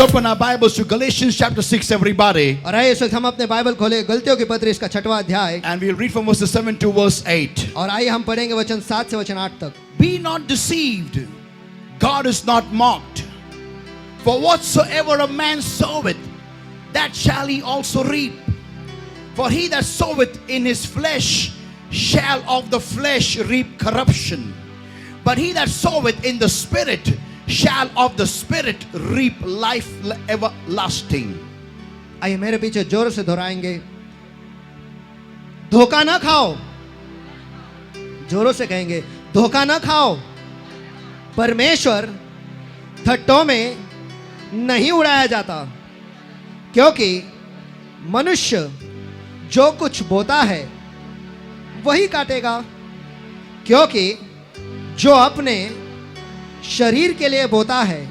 open our Bibles to Galatians chapter 6, everybody. और आइए इस वक्त हम अपने बाइबल खोले गलतियों की पत्री इसका 6वां अध्याय, And we'll read from verses 7 to verse 8. और आइए हम पढ़ेंगे वचन 7 से वचन 8 तक। Be not deceived, God is not mocked. For whatsoever a man soweth, that shall he also reap. For he that soweth in his flesh shall of the flesh reap corruption. But he that soweth in the Spirit shall of the Spirit reap life everlasting. आइए मेरे पीछे जोर से दोहराएंगे, धोखा ना खाओ। जोरों से कहेंगे, धोखा ना खाओ। परमेश्वर ठट्टों में नहीं उड़ाया जाता, क्योंकि मनुष्य जो कुछ बोता है वही काटेगा। क्योंकि जो अपने शरीर के लिए बोता है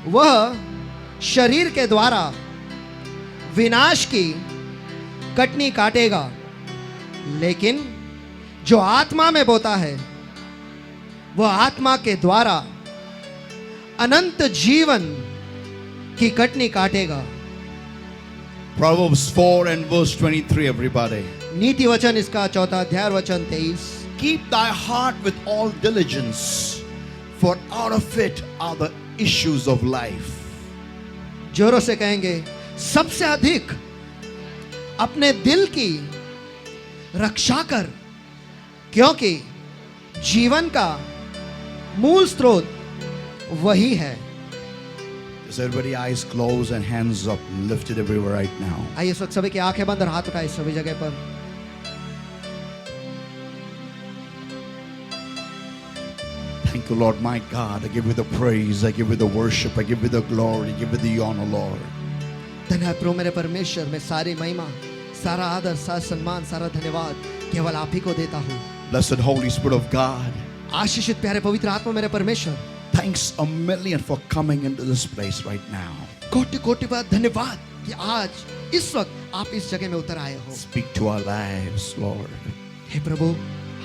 वह शरीर के द्वारा विनाश की कटनी काटेगा, लेकिन जो आत्मा में बोता है वह आत्मा के द्वारा अनंत जीवन की कटनी काटेगा। Proverbs 4 and verse 23, everybody. नीति वचन इसका 4वां अध्याय वचन 23। Keep thy heart with all diligence, for out of it are the issues of life. जोरों से कहेंगे, सबसे अधिक अपने दिल की रक्षा कर, क्योंकि जीवन का मूल स्रोत वही है। Is everybody eyes closed and hands up lifted everywhere right now? आइए इस वक्त सभी की आंखें बंद और हाथ उठाए सभी जगह पर। Thank you, Lord, my God. I give you the praise, I give you the worship, I give you the glory, I give you the honor, Lord. धन्यवाद प्रभु मेरे परमेश्वर, मैं सारी महिमा, सारा आदर, सारा सम्मान, सारा धन्यवाद केवल आप ही को देता हूँ। Blessed Holy Spirit of God, आशीषित प्यारे पवित्र आत्मा मेरे परमेश्वर, thanks a million for coming into this place right now. कोटि कोटि बार धन्यवाद कि आज इस वक्त आप इस जगह में उतर आए हो। Speak to our lives, Lord. हे प्रभु,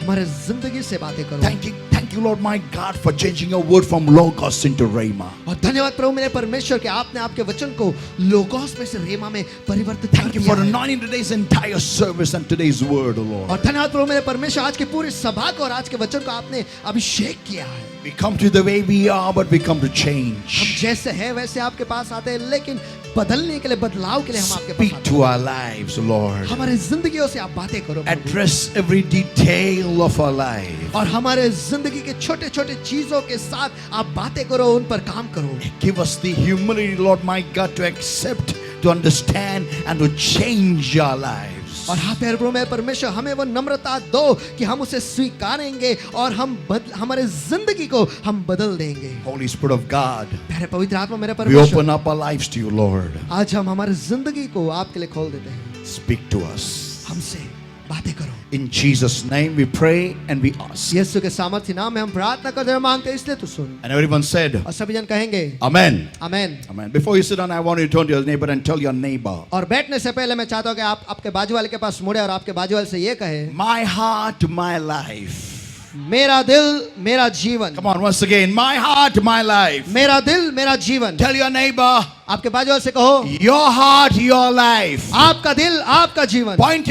हमारे जिंदगी से बातें करो। Thank you, Lord, my God, for changing your word from Logos into Rhema. और धन्यवाद प्रभु मेरे परमेश्वर कि आपने आपके वचन को लोगोस में से रेमा में परिवर्तित कर Thank you दिया for है। anointing today's entire service and today's word, O Lord. और धन्यवाद प्रभु मेरे परमेश्वर, आज की पूरी सभा को और आज के वचन को आपने अभिषेक किया है। We come to you the way we are, but we come to हम change. जैसे हैं वैसे आपके पास आते हैं, लेकिन बदलने के लिए, बदलाव के लिए हम आपके पास Speak आते to our lives, Lord. हैं। हमारे जिंदगियों से आप बातें करो प्रभु। Address every detail of our life. और हमारे जिंदगी के छोटे छोटे चीजों के साथ आप बातें करो, उन पर काम करो। Give us the humility, Lord, my God, to accept, to understand, and to change our lives. और हाँ प्यारे प्रभु मेरे परमेश्वर, हमें वो नम्रता दो कि हम उसे स्वीकारेंगे और हमारे जिंदगी को हम बदल देंगे। Holy Spirit of God, प्यारे पवित्र आत्मा मेरे we परमेश्वर, open up our lives to you, Lord. आज हम हमारी जिंदगी को आपके लिए खोल देते हैं। Speak to us. हमसे बातें करो। In Jesus' name we pray and we ask. यीशु के सामर्थ्य नाम में हम प्रार्थना करते हैं, मांगते हैं, इसलिए तू सुन। And everyone said, और सभी जन कहेंगे Amen. Amen. Amen. Before you sit down, I want you to turn to your neighbor and tell your neighbor, और बैठने से पहले मैं चाहता हूँ कि आप आपके बाजू वाले के पास मुड़े और आपके बाजू वाले से ये कहे, my heart, my life. मेरा दिल मेरा जीवन। Come on, once again. My heart, my life. मेरा दिल मेरा जीवन। Tell your neighbor, आपके बाजू वाले से कहो, your heart, your life. आपका दिल आपका जीवन। Point to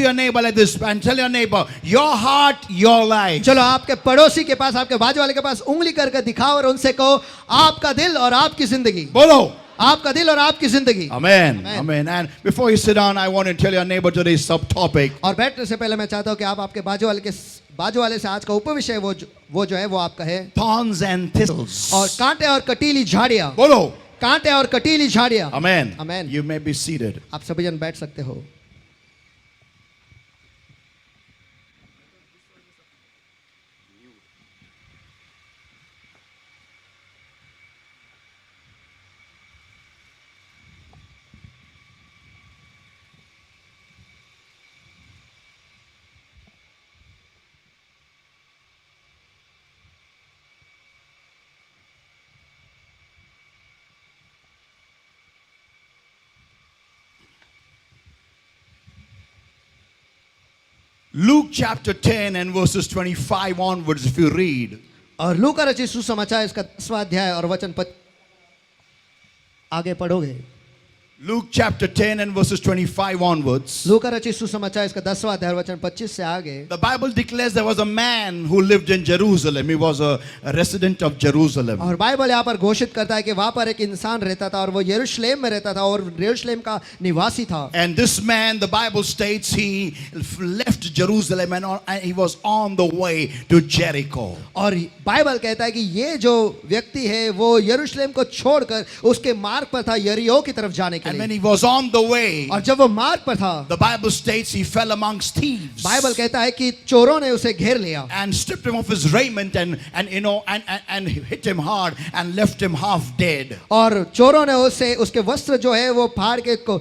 your neighbor like this and tell your neighbor, your heart, your life. चलो आपके पड़ोसी के पास, आपके बाजू वाले के पास उंगली करके दिखाओ और उनसे कहो, आपका दिल और आपकी जिंदगी। Bolo. आपका दिल और आपकी जिंदगी। Amen. Amen. Amen. And before you sit down, I want to tell your neighbor today's subtopic. और बैठने से पहले मैं चाहता हूँ कि आप आपके बाजू वाले से आज का उपविषय वो जो है वो आपका है, Thorns and thistles. और कांटे और कटीली झाड़ियाँ। Bolo. कांटे और कटीली झाड़ियाँ। Amen. Amen. You may be seated. आप सभी जन बैठ सकते हो। Luke chapter 10 and verses 25 onwards, if you read, और लूका रचित सुसमाचार इसका 10वां अध्याय और वचन आगे पढ़ोगे। Luke chapter 10 and verses 25 onwards. लूका रचित सुसमाचार इसका 10वां अध्याय वचन 25 से आगे। The Bible declares there was a man who lived in Jerusalem. He was a resident of Jerusalem. और बाइबल यहाँ पर घोषित करता है कि वहाँ पर एक इंसान रहता था और वो यरूशलेम में रहता था और यरूशलेम का निवासी था। And this man, the Bible states, he left Jerusalem and he was on the way to Jericho. और बाइबल कहता है कि ये जो व्यक्ति है वो यरूशलेम को छोड़कर उसके मार्ग पर था यरीहो की तरफ जाने के And लिए। when he was on the way, और जब वो मार्ग पर था, the Bible states he fell amongst thieves Bible कहता है कि चोरों ने उसे घेर लिया and stripped him of his raiment and hit him hard and left him half dead. और चोरों ने उसे उसके वस्त्र जो है वो फाड़ के को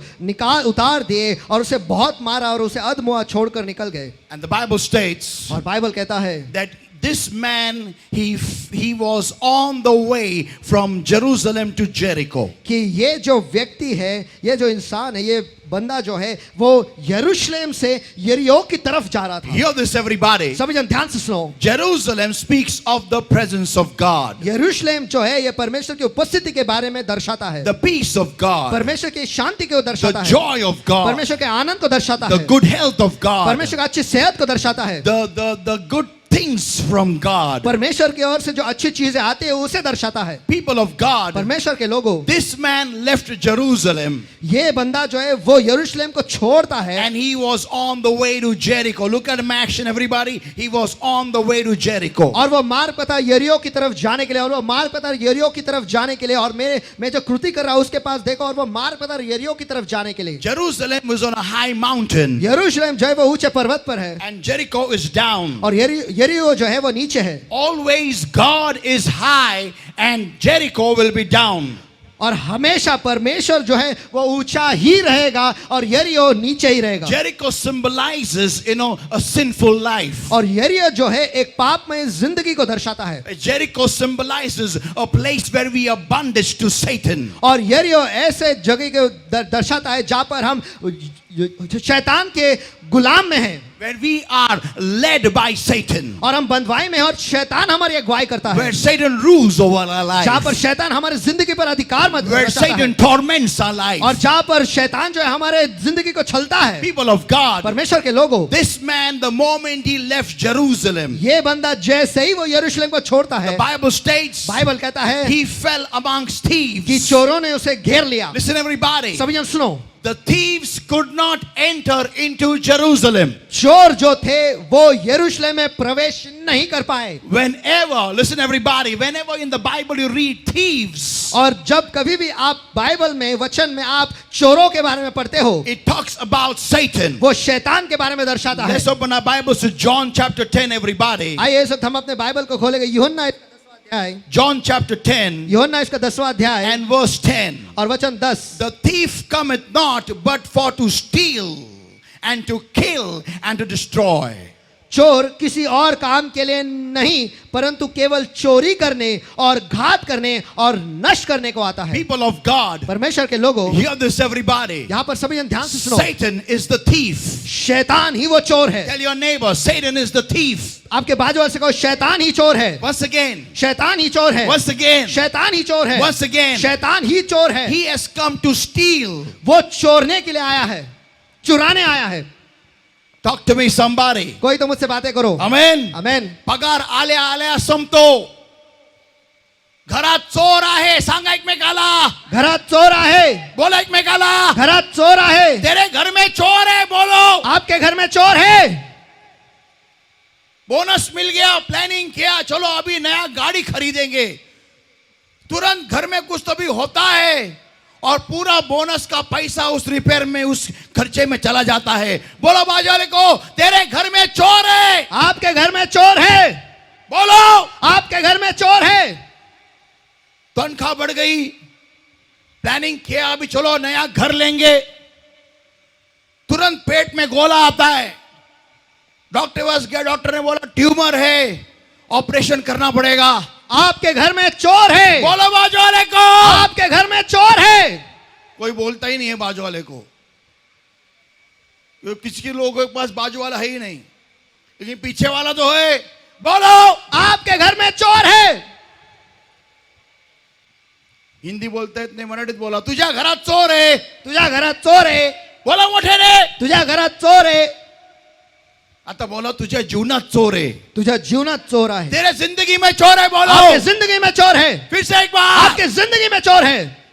उतार दिए और उसे बहुत मारा और उसे अधमुआ छोड़कर निकल गए। And the Bible states और बाइबल कहता है that this man, he was on the way from Jerusalem to Jericho. कि ये जो व्यक्ति है, ये जो इंसान है, ये बंदा जो है वो यरूशलेम से यरीहो की तरफ जा रहा था। Hear this, everybody. सभी जन ध्यान से सुनो। Jerusalem speaks of the presence of God, यरूशलेम जो है ये परमेश्वर की उपस्थिति के बारे में दर्शाता है, the peace of God, परमेश्वर की शांति को the दर्शाता है, joy of God, परमेश्वर के आनंद को दर्शाता the है, good health of God, परमेश्वर की अच्छी सेहत को दर्शाता है, the good things from God. परमेश्वर की ओर से जो अच्छी चीजें आती है उसे दर्शाता है। People of God, परमेश्वर के लोगों, this man left Jerusalem ये बंदा जो है वो यरूशलेम को छोड़ता है and he was on the way to Jericho. Look at him action, everybody. He was on the way to Jericho. और वो मार्ग पर था यरीहो की तरफ जाने के लिए, और वो मार्ग पर था यरीहो की तरफ जाने के लिए, और मैं जो कृति कर रहा हूं उसके पास देखो, और वो मार्ग पर था यरीहो की तरफ जाने के लिए। Jerusalem was on a high mountain यरूशलेम जो है वो ऊंचे पर्वत पर है and Jericho is down. और यरीहो जो है वो नीचे है। Always God is high and Jericho will be down. और हमेशा परमेश्वर जो है वो ऊंचा ही रहेगा और यरीहो नीचे ही रहेगा। Jericho symbolizes, a sinful life. और यरीहो जो है एक पापमय जिंदगी को दर्शाता है। Jericho symbolizes a place where we are bondage to Satan. और यरीहो ऐसे जगह को दर्शाता है जहां पर हम शैतान के गुलाम में हैं, Where we are led by Satan. और हम बंधुआई में हैं और शैतान हमारी अगुवाई करता है, Where Satan rules over our जहां पर life. शैतान हमारी जिंदगी पर अधिकार Where रचता है, Satan torments our life. और जहां पर शैतान जो है हमारे जिंदगी को छलता है। People of God, परमेश्वर के लोगों, this man, the moment he left Jerusalem, ये बंदा जैसे ही वो यरूशलेम को छोड़ता the है, Bible states बाइबल कहता है he fell amongst कि thieves. चोरों ने उसे घेर लिया। Listen, everybody. सभी जन सुनो, The thieves could not enter into Jerusalem. चोर जो थे वो यरूशलेम में प्रवेश नहीं कर पाए। Whenever, listen everybody, whenever in the Bible you read thieves, और जब कभी भी आप बाइबल में वचन में आप चोरों के बारे में पढ़ते हो, it talks about Satan. वो शैतान के बारे में दर्शाता है। Let's open our Bibles to John chapter 10, everybody. आइए इस वक्त हम अपने बाइबल को खोलेंगे यूहन्ना इसका 10वां अध्याय, John chapter 10 यूहन्ना इसका 10वां अध्याय and verse 10. और वचन 10। The thief cometh not but for to steal and to kill and to destroy. चोर किसी और काम के लिए नहीं परंतु केवल चोरी करने और घात करने और नष्ट करने को आता है। People of God, परमेश्वर के लोगों, hear this everybody. यहाँ पर सभी जन ध्यान से सुनो, Satan is the thief. शैतान ही वो चोर है। Tell your neighbor, Satan is the thief. आपके बाजू वाले से कहो, शैतान ही चोर है। Once again, शैतान ही चोर है। once again, शैतान ही चोर है। once again. शैतान ही चोर है। He has come to steal. वो चोरने के लिए आया है, चुराने आया है। Talk to me, somebody. कोई तो मुझसे बातें करो। Amen. आमेन। पगार आल्या संपतो. घरात चोर आहे, सांगा एकमेकाला. घरात चोर आहे, बोला एकमेकाला. घरात चोर आहे, तेरे घर में चोर है, बोलो. आपके घर में चोर है। बोनस मिल गया, प्लानिंग किया, चलो अभी नया गाड़ी खरीदेंगे, तुरंत घर में कुछ तो भी होता है और पूरा बोनस का पैसा उस रिपेयर में, उस खर्चे में चला जाता है। बोलो बाजू वाले को, तेरे घर में चोर है। आपके घर में चोर है। बोलो, आपके घर में चोर है। तनख्वाह बढ़ गई, प्लानिंग किया, अभी चलो नया घर लेंगे, तुरंत पेट में गोला आता है, डॉक्टर के पास गया, डॉक्टर ने बोला ट्यूमर है, ऑपरेशन करना पड़ेगा। आपके घर में चोर है। बोलो बाजू वाले को, आपके घर में चोर है। कोई बोलता ही नहीं है बाजू वाले को, किसी के लोगों के पास बाजू वाला है ही नहीं, लेकिन पीछे वाला तो है। बोलो, आपके घर में चोर है। हिंदी बोलता येत नाही, मराठीत बोला. तुझ्या घरात चोर आहे. तुझ्या घरात चोर आहे. बोला मोठे रे. तुझ्या घरात चोर आहे. आता बोला तुझ्या जीवनात चोर आहे. तुझ्या जीवनात चोर आहे. तेरे जिंदगी में चोर है. बोलो. आपके जिंदगी में चोर है. फिर से एक बार. आपके जिंदगी में चोर है.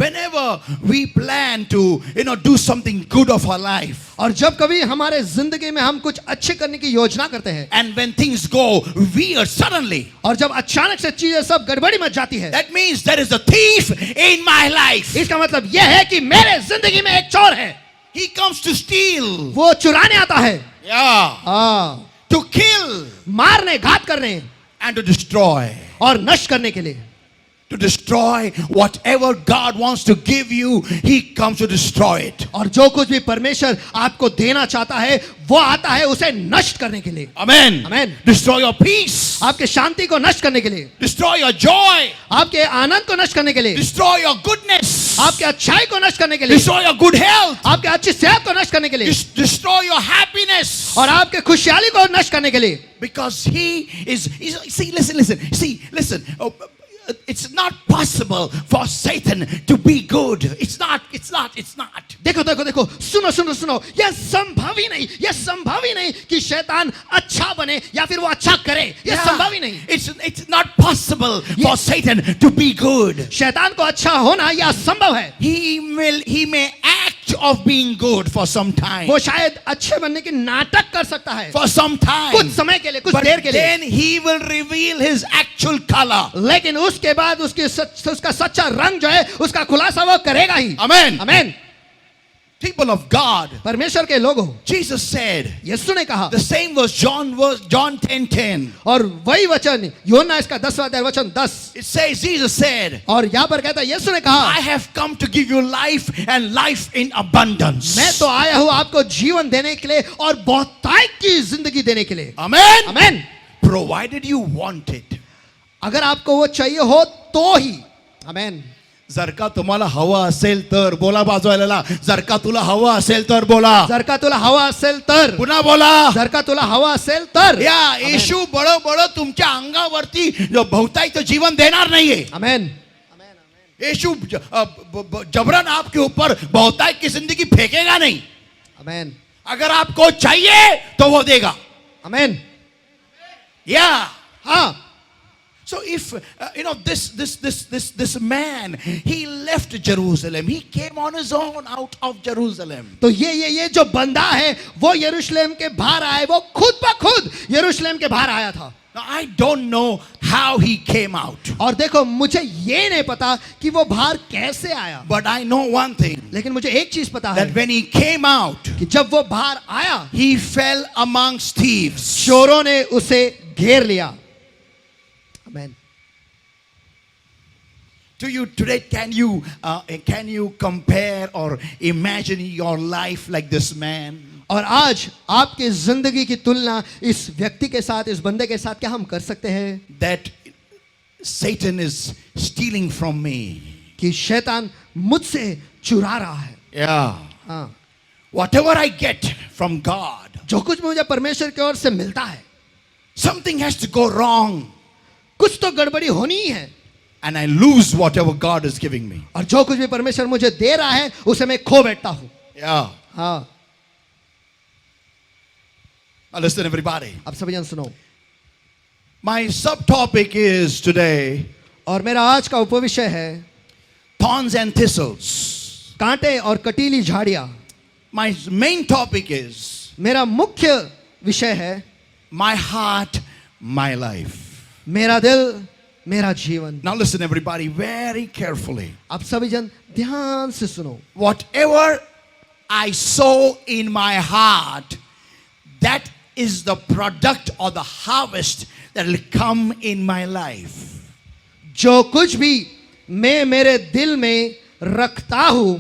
Whenever we plan to, do something good of our life, और जब कभी हमारे जिंदगी में हम कुछ अच्छे करने की योजना करते हैं, and when things go weird suddenly, और जब अचानक से चीजें सब गड़बड़ी मच जाती है, that means there is a thief in my life. इसका मतलब यह है कि मेरे जिंदगी में एक चोर है. He comes to steal, वो चुराने आता है. yeah, to kill, मारने, घात करने and to destroy. और नष्ट करने के लिए. To destroy whatever God wants to give you, He comes to destroy it. और जो कुछ भी परमेश्वर आपको देना चाहता है वो आता है उसे नष्ट करने के लिए. Amen. Amen. Destroy your peace. आपके शांति को नष्ट करने के लिए. Destroy your joy. आपके आनंद को नष्ट करने के लिए. Destroy your goodness. आपके अच्छाई को नष्ट करने के लिए. Destroy your good health. आपके अच्छी सेहत को नष्ट करने के लिए. Destroy your happiness. और आपके खुशहाली को नष्ट करने के लिए. Because see, listen. It's not possible for Satan to be good. It's not. देखो सुनो. यह संभव ही नहीं कि शैतान अच्छा बने या फिर वो अच्छा करे. यह संभव ही नहीं. It's not possible for Satan to be good. शैतान को अच्छा होना यह असंभव है. He may act of being good for some time. वो शायद अच्छे बनने की नाटक कर सकता है. For some time. कुछ समय के लिए, कुछ But देर के लिए. then he will reveal his actual color. लेकिन उसके बाद उसका सच्चा रंग जो है उसका खुलासा वो करेगा ही. Amen. People of God, परमेश्वर के लोगों, Jesus said, यीशु ने कहा, the same verse, John 10:10. और वही वचन यूहन्ना इसका 10वां अध्याय वचन 10. It says, Jesus said, और यहाँ पर कहता है यीशु ने कहा, I have come to give you life and life in abundance. मैं तो आया हूँ आपको जीवन देने के लिए और बहुतायत की जिंदगी देने के लिए. Amen. Amen. Provided you want it. अगर आपको वो चाहिए हो तो ही. Amen. जर का तुम्हाला हवा असेल तर बोला बाजूवाल्याला, जर का तुला हवा असेल तर बोला. जर का तुला हवा असेल तर. पुन्हा बोला. जर का तुला हवा असेल तर. या येशू बळ तुमच्या अंगावरती बहुतायत जीवन देणार नाहीये. Amen. येशू जबरन आपके ऊपर बहुतायत की जिंदगी फेंकेगा नहीं. Amen. अगर आपको चाहिए तो वो देगा. Amen. या हाँ. So if this man, he left Jerusalem, he came on his own out of Jerusalem. तो ये जो बंदा है वो यरूशलेम के बाहर आए, वो खुद ब खुद यरूशलेम के बाहर आया था. Now I don't know how he came out. और देखो मुझे ये नहीं पता कि वो बाहर कैसे आया. But I know one thing. लेकिन मुझे एक चीज पता है That when he came out, कि जब वो बाहर आया, he fell amongst thieves. चोरों ने उसे घेर लिया. Amen. To you today, can you compare or imagine your life like this man? और आज आपकी जिंदगी की तुलना इस व्यक्ति के साथ, इस बंदे के साथ क्या हम कर सकते हैं? That Satan is stealing from me. कि शैतान मुझसे चुरा रहा है. Yeah. हाँ. Whatever I get from God, जो कुछ मुझे परमेश्वर की ओर से मिलता है, something has to go wrong. कुछ तो गड़बड़ी होनी ही है. And I lose whatever God is giving me. और जो कुछ भी परमेश्वर मुझे दे रहा है उसे मैं खो बैठता हूं. Yeah. हाँ. Now listen, everybody. अब सभी जन सुनो. My subtopic is today और मेरा आज का उपविषय है thorns and thistles. कांटे और कटीली झाड़ियां. My main topic is मेरा मुख्य विषय है my heart, my life. मेरा दिल, मेरा जीवन. Now listen, everybody, very carefully. आप सभी जन ध्यान से सुनो. Whatever I sow in my heart, that is the product or the harvest that will come in my life. जो कुछ भी मैं मेरे दिल में रखता हूं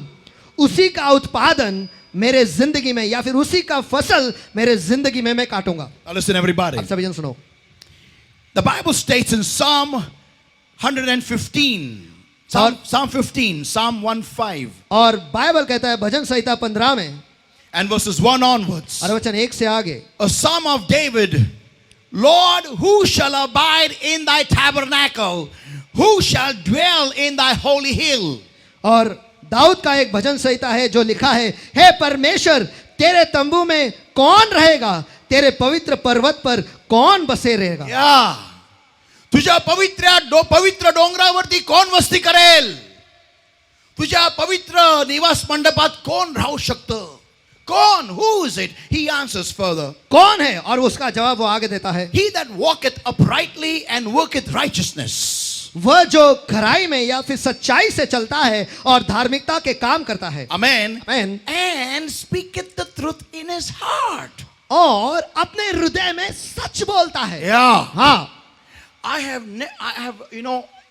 उसी का उत्पादन मेरे जिंदगी में या फिर उसी का फसल मेरे जिंदगी में मैं काटूंगा. Now listen, everybody. आप सभी जन सुनो. The Bible states in Psalm 115, Psalm 1:5, और बाइबल कहता है भजन संहिता 15 में and verses 1 onwards, और वचन 1 से आगे, a psalm of David. Lord, who shall abide in thy tabernacle? who shall dwell in thy holy hill? और दाऊद का एक भजन संहिता है जो लिखा है, हे परमेश्वर तेरे तंबू में कौन रहेगा, तेरे पवित्र पर्वत पर कौन बसे रहेगा. या तुझ्या पवित्र डोंगरावरती कोण वस्ती करेल? तुझ्या पवित्र निवास मंडपात कोण राहू शकतं? कौन? Who is it? He answers further. कौन है? और उसका जवाब वो आगे देता है, He that walketh uprightly and worketh righteousness. वह जो खराई में या फिर सच्चाई से चलता है और धार्मिकता के काम करता है. Amen. Amen. And speaketh the truth in his heart. और अपने हृदय में सच बोलता है. Yeah. हाँ, I have,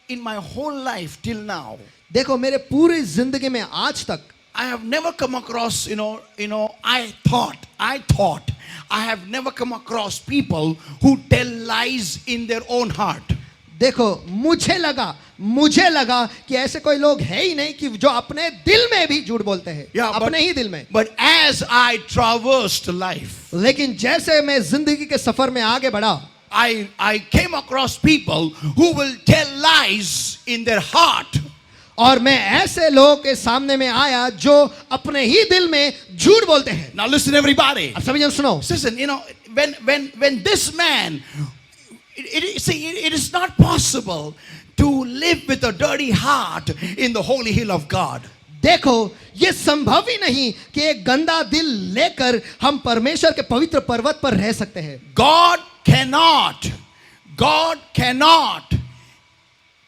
in my whole life till now, देखो मेरे पूरी जिंदगी में आज तक I have never come across, I thought, I have never come across people who tell lies in their own heart. देखो मुझे लगा कि ऐसे कोई लोग है ही नहीं कि जो अपने दिल में भी झूठ बोलते हैं. Yeah, अपने ही दिल में. But as I traversed life, लेकिन जैसे मैं जिंदगी के सफर में आगे बढ़ा, I came across people who will tell lies in their heart. और मैं ऐसे लोगों के सामने में आया जो अपने ही दिल में झूठ बोलते हैं. Now listen everybody. अब सभी जन सुनो. Listen, when this man, it is not possible to live with a dirty heart in the holy hill of God. देखो ये संभव ही नहीं कि एक गंदा दिल लेकर हम परमेश्वर के पवित्र पर्वत पर रह सकते हैं. God cannot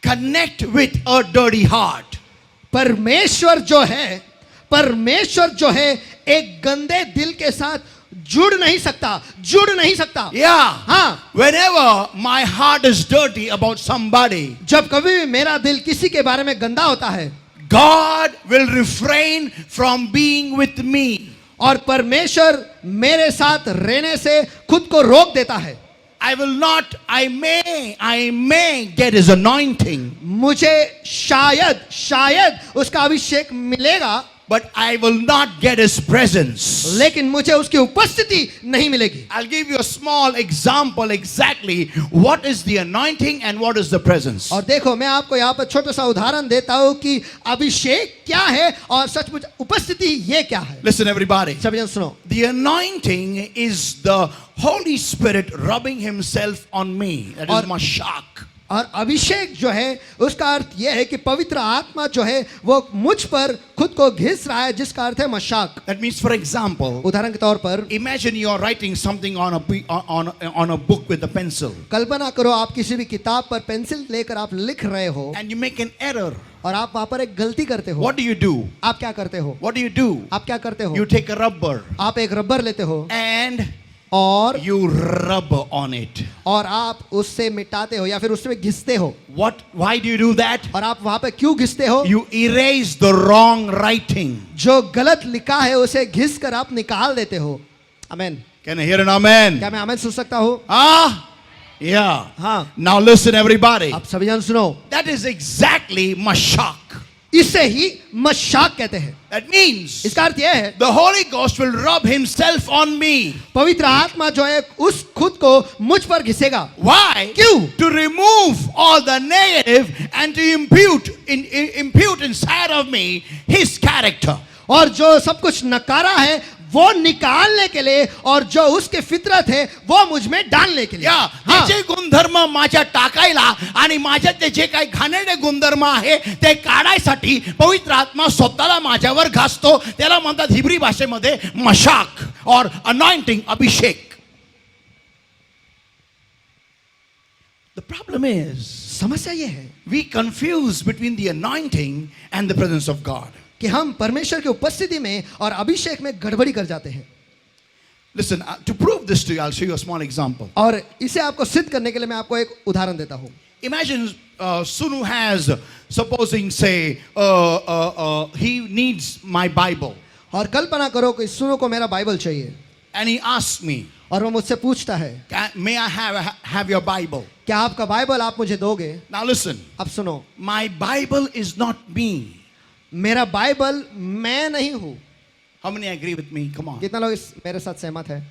connect with a dirty heart. परमेश्वर जो है एक गंदे दिल के साथ जुड़ नहीं सकता. Yeah. हाँ, Whenever my heart is dirty about somebody, जब कभी भी मेरा दिल किसी के बारे में गंदा होता है, God will refrain from being with me. और परमेश्वर मेरे साथ रहने से खुद को रोक देता है. I may get his anointing, मुझे शायद उसका अभिषेक मिलेगा, but I will not get his presence. लेकिन मुझे उसकी उपस्थिति नहीं मिलेगी. I'll give you a small example exactly what is the anointing and what is the presence. और देखो मैं आपको यहाँ पर छोटा सा उदाहरण देता हूँ कि अभिषेक क्या है और सचमुच उपस्थिति ये क्या है. Listen everybody. सभी जन सुनो. The anointing is the Holy Spirit rubbing himself on me. That is mashak. और अभिषेक जो है उसका अर्थ यह है कि पवित्र आत्मा जो है वो मुझ पर खुद को घिस रहा है, जिसका अर्थ है Mashak. That means, for example, उदाहरण के तौर पर imagine you are writing something on a book with a pencil, कल्पना करो आप किसी भी किताब पर पेंसिल लेकर आप लिख रहे हो and you make an error. और आप वहां पर एक गलती करते हो. What do you do? आप क्या करते हो? What do you do? आप क्या करते हो? You take a rubber आप एक रबर लेते हो and और you rub on it. और आप उससे मिटाते हो या फिर उसमें घिसते हो. Why do you do that? और आप वहां पे क्यों घिसते हो? You erase the wrong writing. जो गलत लिखा है उसे घिस कर आप निकाल देते हो. आमेन. Can I hear an amen? क्या मैं आमेन सुन सकता हूँ? Yeah. हाँ. Now listen everybody. आप सभी जन सुनो. That is exactly mashak. इसे ही मशाक कहते हैं. That means इसका अर्थ यह है the Holy Ghost will rub himself on me. पवित्र आत्मा जो है उस खुद को मुझ पर घिसेगा. Why? क्यों? To remove all the negative and to impute inside of me his character. और जो सब कुछ नकारा है वो निकालने के लिए और जो उसके फितरत है वो मुझ में डालने के लिए. या त्याचे गुणधर्म माझ्या टाकायला आणि माझ्यातले जे काही घाणेरडे गुणधर्म आहे ते काढायसाठी पवित्र आत्मा स्वतःला माझ्यावर घासतो. त्याला म्हणतात हिब्री भाषेमध्ये मशाक और anointing, Abhishek. The problem is, समस्या ये है we confuse between the anointing and the presence of God. कि हम परमेश्वर की उपस्थिति में और अभिषेक में गड़बड़ी कर जाते हैं. Listen, to prove this to you, I'll show you a small example. और इसे आपको सिद्ध करने के लिए मैं आपको एक उदाहरण देता हूँ. Imagine Sunu has, supposing say, he needs my Bible. और कल्पना करो कि सुनो को मेरा बाइबल चाहिए. And he asks me, और वो मुझसे पूछता है, may I have your Bible? क्या आपका बाइबल आप मुझे दोगे? Now listen, अब सुनो. my Bible is not me. मेरा बाइबल मैं नहीं हूँ. How many agree with me? Come on. कितना लोग मेरे साथ सहमत है?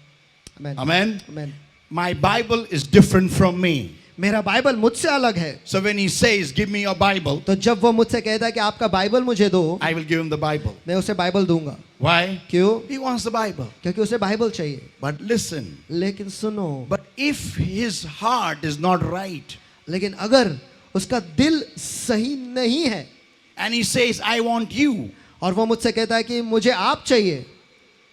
Amen. Amen. My Bible is different from me. मेरा बाइबल मुझसे अलग है। So when he says, give me your Bible, तो जब वो मुझसे कहता है कि आपका बाइबल मुझे दो, I will give him the Bible. मैं उसे बाइबल दूंगा। Why? क्यों? He wants the Bible. क्योंकि उसे बाइबल चाहिए। But listen, लेकिन सुनो, but if his heart is not right, लेकिन अगर उसका दिल सही नहीं है and he says, I want you, और वो मुझसे कहता है कि मुझे आप चाहिए,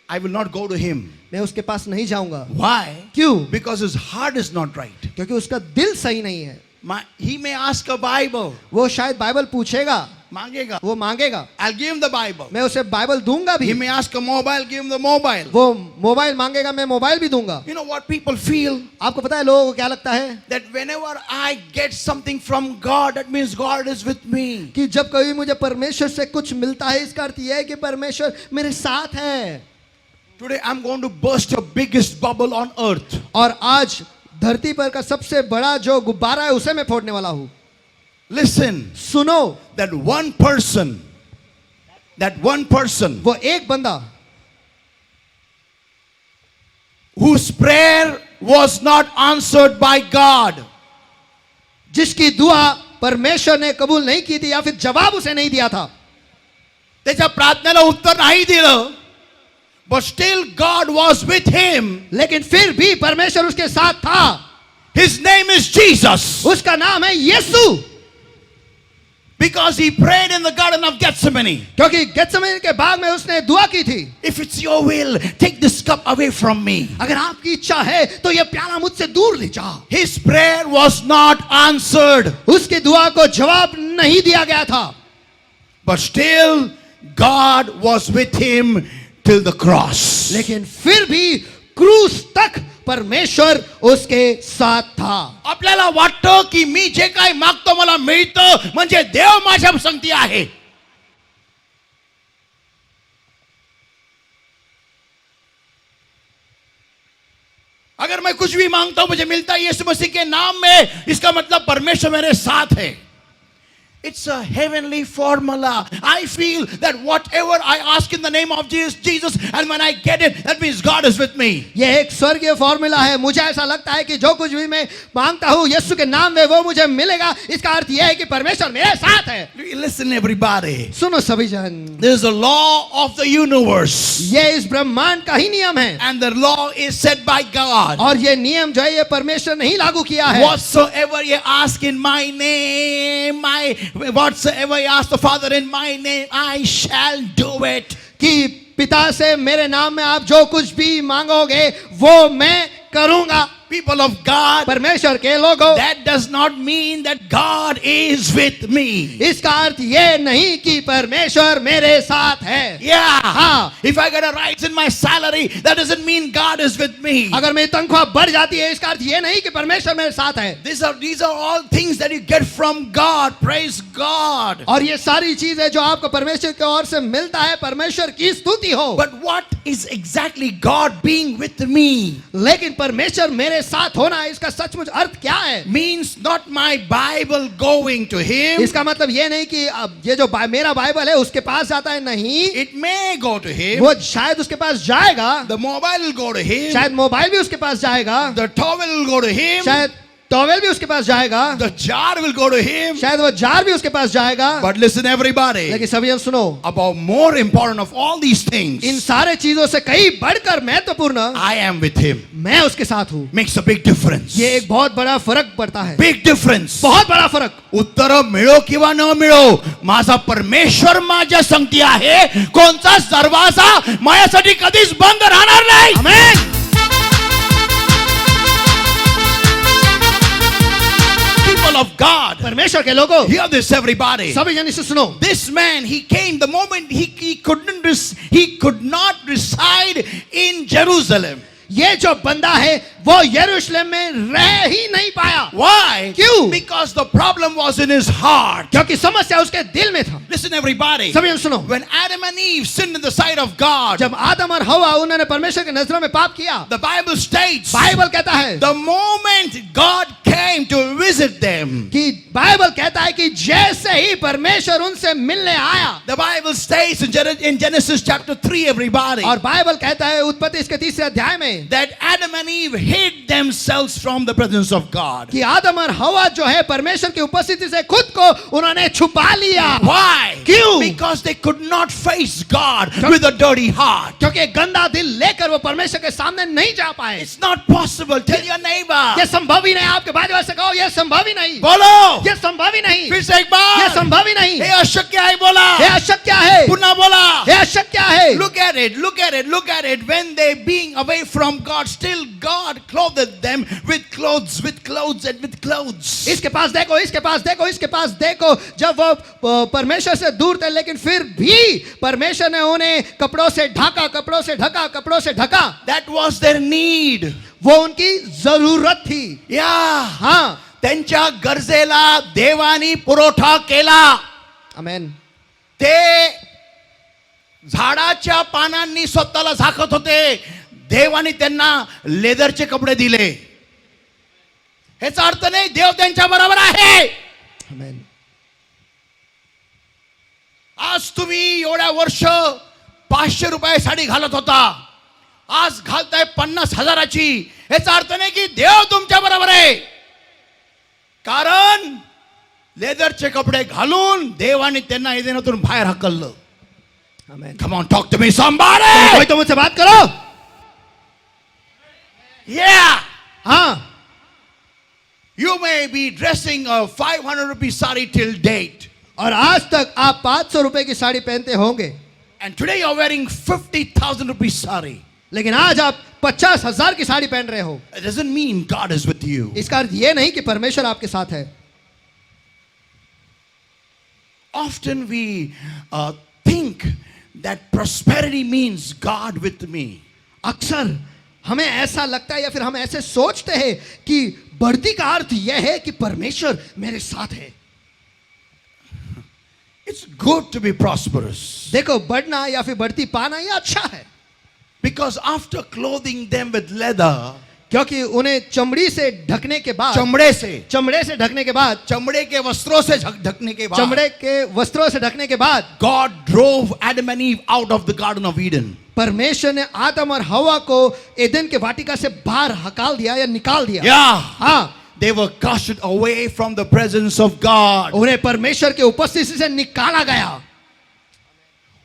I will not go to him. मैं उसके पास नहीं जाऊंगा। Why? क्यों? Because his heart is not right. क्योंकि उसका दिल सही नहीं है। He may ask a Bible. वो शायद बाइबल पूछेगा, मांगेगा. वो मांगेगा, I'll give him the Bible. मैं उसे बाइबल दूंगा भी। He may ask a mobile, give him the mobile. वो मोबाइल मांगेगा, मैं मोबाइल भी दूंगा। You know what people feel? आपको पता है लोगों को क्या लगता है? That whenever I get something from God, that means God is with me. कि जब कभी मुझे परमेश्वर से कुछ मिलता है, इसका अर्थ यह है कि परमेश्वर मेरे साथ है। Today I'm going to burst the biggest bubble on earth. और आज धरती पर का सबसे बड़ा जो गुब्बारा है उसे मैं फोड़ने वाला हूं। Listen, सुनो, that one person, वो एक बंदा whose prayer was not answered by God, जिसकी दुआ परमेश्वर ने कबूल नहीं की थी या फिर जवाब उसे नहीं दिया था, त्याच्या प्रार्थनेला उत्तर नाही दिलं, but still God was with him. लेकिन फिर भी परमेश्वर उसके साथ था। His name is Jesus. उसका नाम है यीशु। Because he prayed in the Garden of Gethsemane. क्योंकि गेत्सेमनी के बाग में उसने दुआ की थी, If it's your will, take this cup away from me. अगर आपकी इच्छा है तो यह प्याला मुझसे दूर ले जा। His prayer was not answered, उसकी दुआ को जवाब नहीं दिया गया था, but still God was with him till the cross. लेकिन फिर भी क्रूस तक परमेश्वर उसके साथ था। आपल्याला वाटतं की मी जे काही मागतो मला मिळतं म्हणजे देव माझ्या संगती आहे. अगर मैं कुछ भी मांगता हूं मुझे मिलता है यीशु मसीह के नाम में, इसका मतलब परमेश्वर मेरे साथ है. It's a heavenly formula. I feel that whatever I ask in the name of Jesus, and when I get it, that means God is with me. यह एक स्वर्गीय फॉर्मूला है। मुझे ऐसा लगता है कि जो कुछ भी मैं मांगता हूँ यीशु के नाम में वो मुझे मिलेगा। इसका अर्थ यह है कि परमेश्वर मेरे साथ है। Listen everybody. सुनो सभी जन, There is a law of the universe. ये इस ब्रह्मांड का ही नियम है, And the law is set by God. और ये नियम जो है ये परमेश्वर ने ही लागू किया है। Whatsoever you ask in my name, whatsoever I ask the Father in my name, I shall do it. कि पिता से मेरे नाम में आप जो कुछ भी मांगोगे वो मैं करूंगा। People of God, परमेश्वर के लोगों, that does not mean that God is with me. इसका अर्थ ये नहीं कि परमेश्वर मेरे साथ है। Yeah. हाँ, If I get a rise in my salary, that doesn't mean God is with me. अगर मेरी तनख्वाह बढ़ जाती है इसका अर्थ ये नहीं कि परमेश्वर मेरे साथ है। These are all things that you get from God. Praise God. और ये सारी चीजें जो आपको परमेश्वर की ओर से मिलता है, परमेश्वर की स्तुति हो। But what is exactly God being with me? लेकिन परमेश्वर मेरे साथ होना, इसका सचमुच अर्थ क्या है? Means not my Bible going to him. इसका मतलब ये नहीं कि अब ये जो मेरा बाइबल है उसके पास जाता है, नहीं। It may go to him. वो शायद उसके पास जाएगा, The mobile will go to him. शायद मोबाइल भी उसके पास जाएगा, The towel will go to him. शायद टॉवेल भी उसके पास जाएगा, The jar will go to him. शायद वो जार भी उसके पास जाएगा। But listen everybody. लेकिन सभी जन सुनो, About more important of all these things, इन सारे चीजों से कहीं बढ़कर महत्वपूर्ण, I am with him. मैं उसके साथ हूँ। Makes a big difference. ये एक बहुत बड़ा फर्क पड़ता है, Big difference. बहुत बड़ा फर्क। उत्तर मिळो किंवा न मिळो, माझा परमेश्वर माझ्या संगती आहे. कोणताच दरवाजा माझ्यासाठी कधीच बंद राहणार नाही. आमेन। People of God, परमेश्वर के लोगों, hear this everybody. सभी जन इसे सुनो। This man, he came the moment he could not reside in Jerusalem. ये जो बंदा है वो यरूशलेम में रह ही नहीं पाया। Why? क्यों? Because the problem was in his heart. क्योंकि समस्या उसके दिल में था। Listen everybody. सभी जन सुनो, When Adam and Eve sinned in the sight of God, जब आदम और हवा उन्होंने परमेश्वर की नजरों में पाप किया, the Bible states, बाइबल कहता है the moment God came to visit them, कि बाइबल कहता है कि जैसे ही परमेश्वर उनसे मिलने आया, the Bible states in Genesis chapter 3 everybody, और बाइबल कहता है उत्पत्ति इसके 3 अध्याय में that Adam and Eve hid themselves from the presence of God. कि आदम और हवा जो है परमेश्वर की उपस्थिति से खुद को उन्होंने छुपा लिया। Why? क्यों? Because they could not face God with a dirty heart. क्योंकि गंदा दिल लेकर वो परमेश्वर के सामने नहीं जा पाए। It's not possible. Tell your neighbor. ये संभव ही नहीं। आपके बाजू वाले से कहो ये संभव ही नहीं। बोलो। ये संभव ही नहीं। फिर से एक बार। ये संभव ही नहीं। ये अशक्य है बोला। ये अशक्य है। पुनः बोला। ये अशक्य है। Look at it, look at it, look at it. When they being away from God, still God clothed them with clothes and with clothes. इसके पास देखो, इसके पास देखो, इसके पास देखो। जब वो परमेश्वर से दूर थे लेकिन फिर भी परमेश्वर ने उन्हें कपड़ों से ढका, कपड़ों से ढका, कपड़ों से ढका। That was their need. वो उनकी जरूरत थी। Yeah. हाँ। त्यांच्या गरजेला देवानी पुरवठा केला. आमेन। ते झाडाच्या पानांनी स्वतःला झाकत होते. देवाने त्यांना लेदरचे कपडे दिले. ह्याचा अर्थ नाही देव त्यांच्या बरोबर आहे. आमेन। आज तुम्ही एवढ्या वर्ष 500 रुपये साडी घालत होता, आज घालताय 50,000ची. ह्याचा अर्थ नाही की देव तुमच्या बरोबर आहे. कारण लेदरचे कपडे घालून देवाने त्यांना एदेनातून बाहेर हकललं. आमेन। Come on, talk to me somebody. कोई तो मुझसे बात करो। Yeah. हाँ। You may be dressing a 500 rupee sari till date. और आज तक आप 500 रुपए की साड़ी पहनते होंगे। And today you're wearing 50,000 rupee sari. लेकिन आज आप 50,000 की साड़ी पहन रहे हो। It doesn't mean God is with you. इसका अर्थ ये नहीं कि परमेश्वर आपके साथ है। Often we think that prosperity means God with me. अक्सर हमें ऐसा लगता है या फिर हम ऐसे सोचते हैं कि बढ़ती का अर्थ यह है कि परमेश्वर मेरे साथ है। It's good to be prosperous. देखो, बढ़ना या फिर बढ़ती पाना ये अच्छा है। Because after clothing them with leather, क्योंकि उन्हें चमड़ी से ढकने के बाद, चमड़े से ढकने के बाद, चमड़े के वस्त्रों से ढकने के बाद, चमड़े के वस्त्रों से ढकने के बाद, God drove Adam and Eve out of the Garden of Eden. परमेश्वर ने आदम और हवा को एदन के वाटिका से बाहर हकाल दिया या निकाल दिया। Yeah. हाँ। They were cast away from the presence of God. उन्हें परमेश्वर के उपस्थिति से निकाला गया।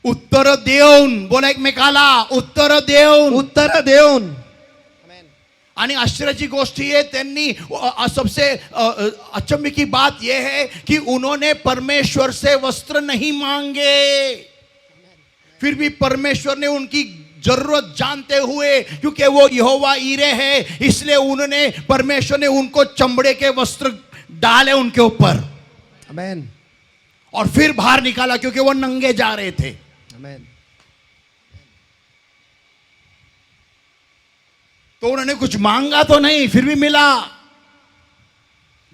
उत्तर देऊन, बोला एकमेकाला, उत्तर देऊन. उत्तर देऊन। आणि आश्चर्याची गोष्ट ये त्यांनी सबसे अचंभे की बात यह है कि उन्होंने परमेश्वर से वस्त्र नहीं मांगे, फिर भी परमेश्वर ने उनकी जरूरत जानते हुए, क्योंकि वो यहोवा ईरे है, इसलिए उन्होंने परमेश्वर ने उनको चमड़े के वस्त्र डाले उनके ऊपर। आमेन। और फिर बाहर निकाला क्योंकि वो नंगे जा रहे थे। आमेन। तो उन्होंने कुछ मांगा तो नहीं, फिर भी मिला।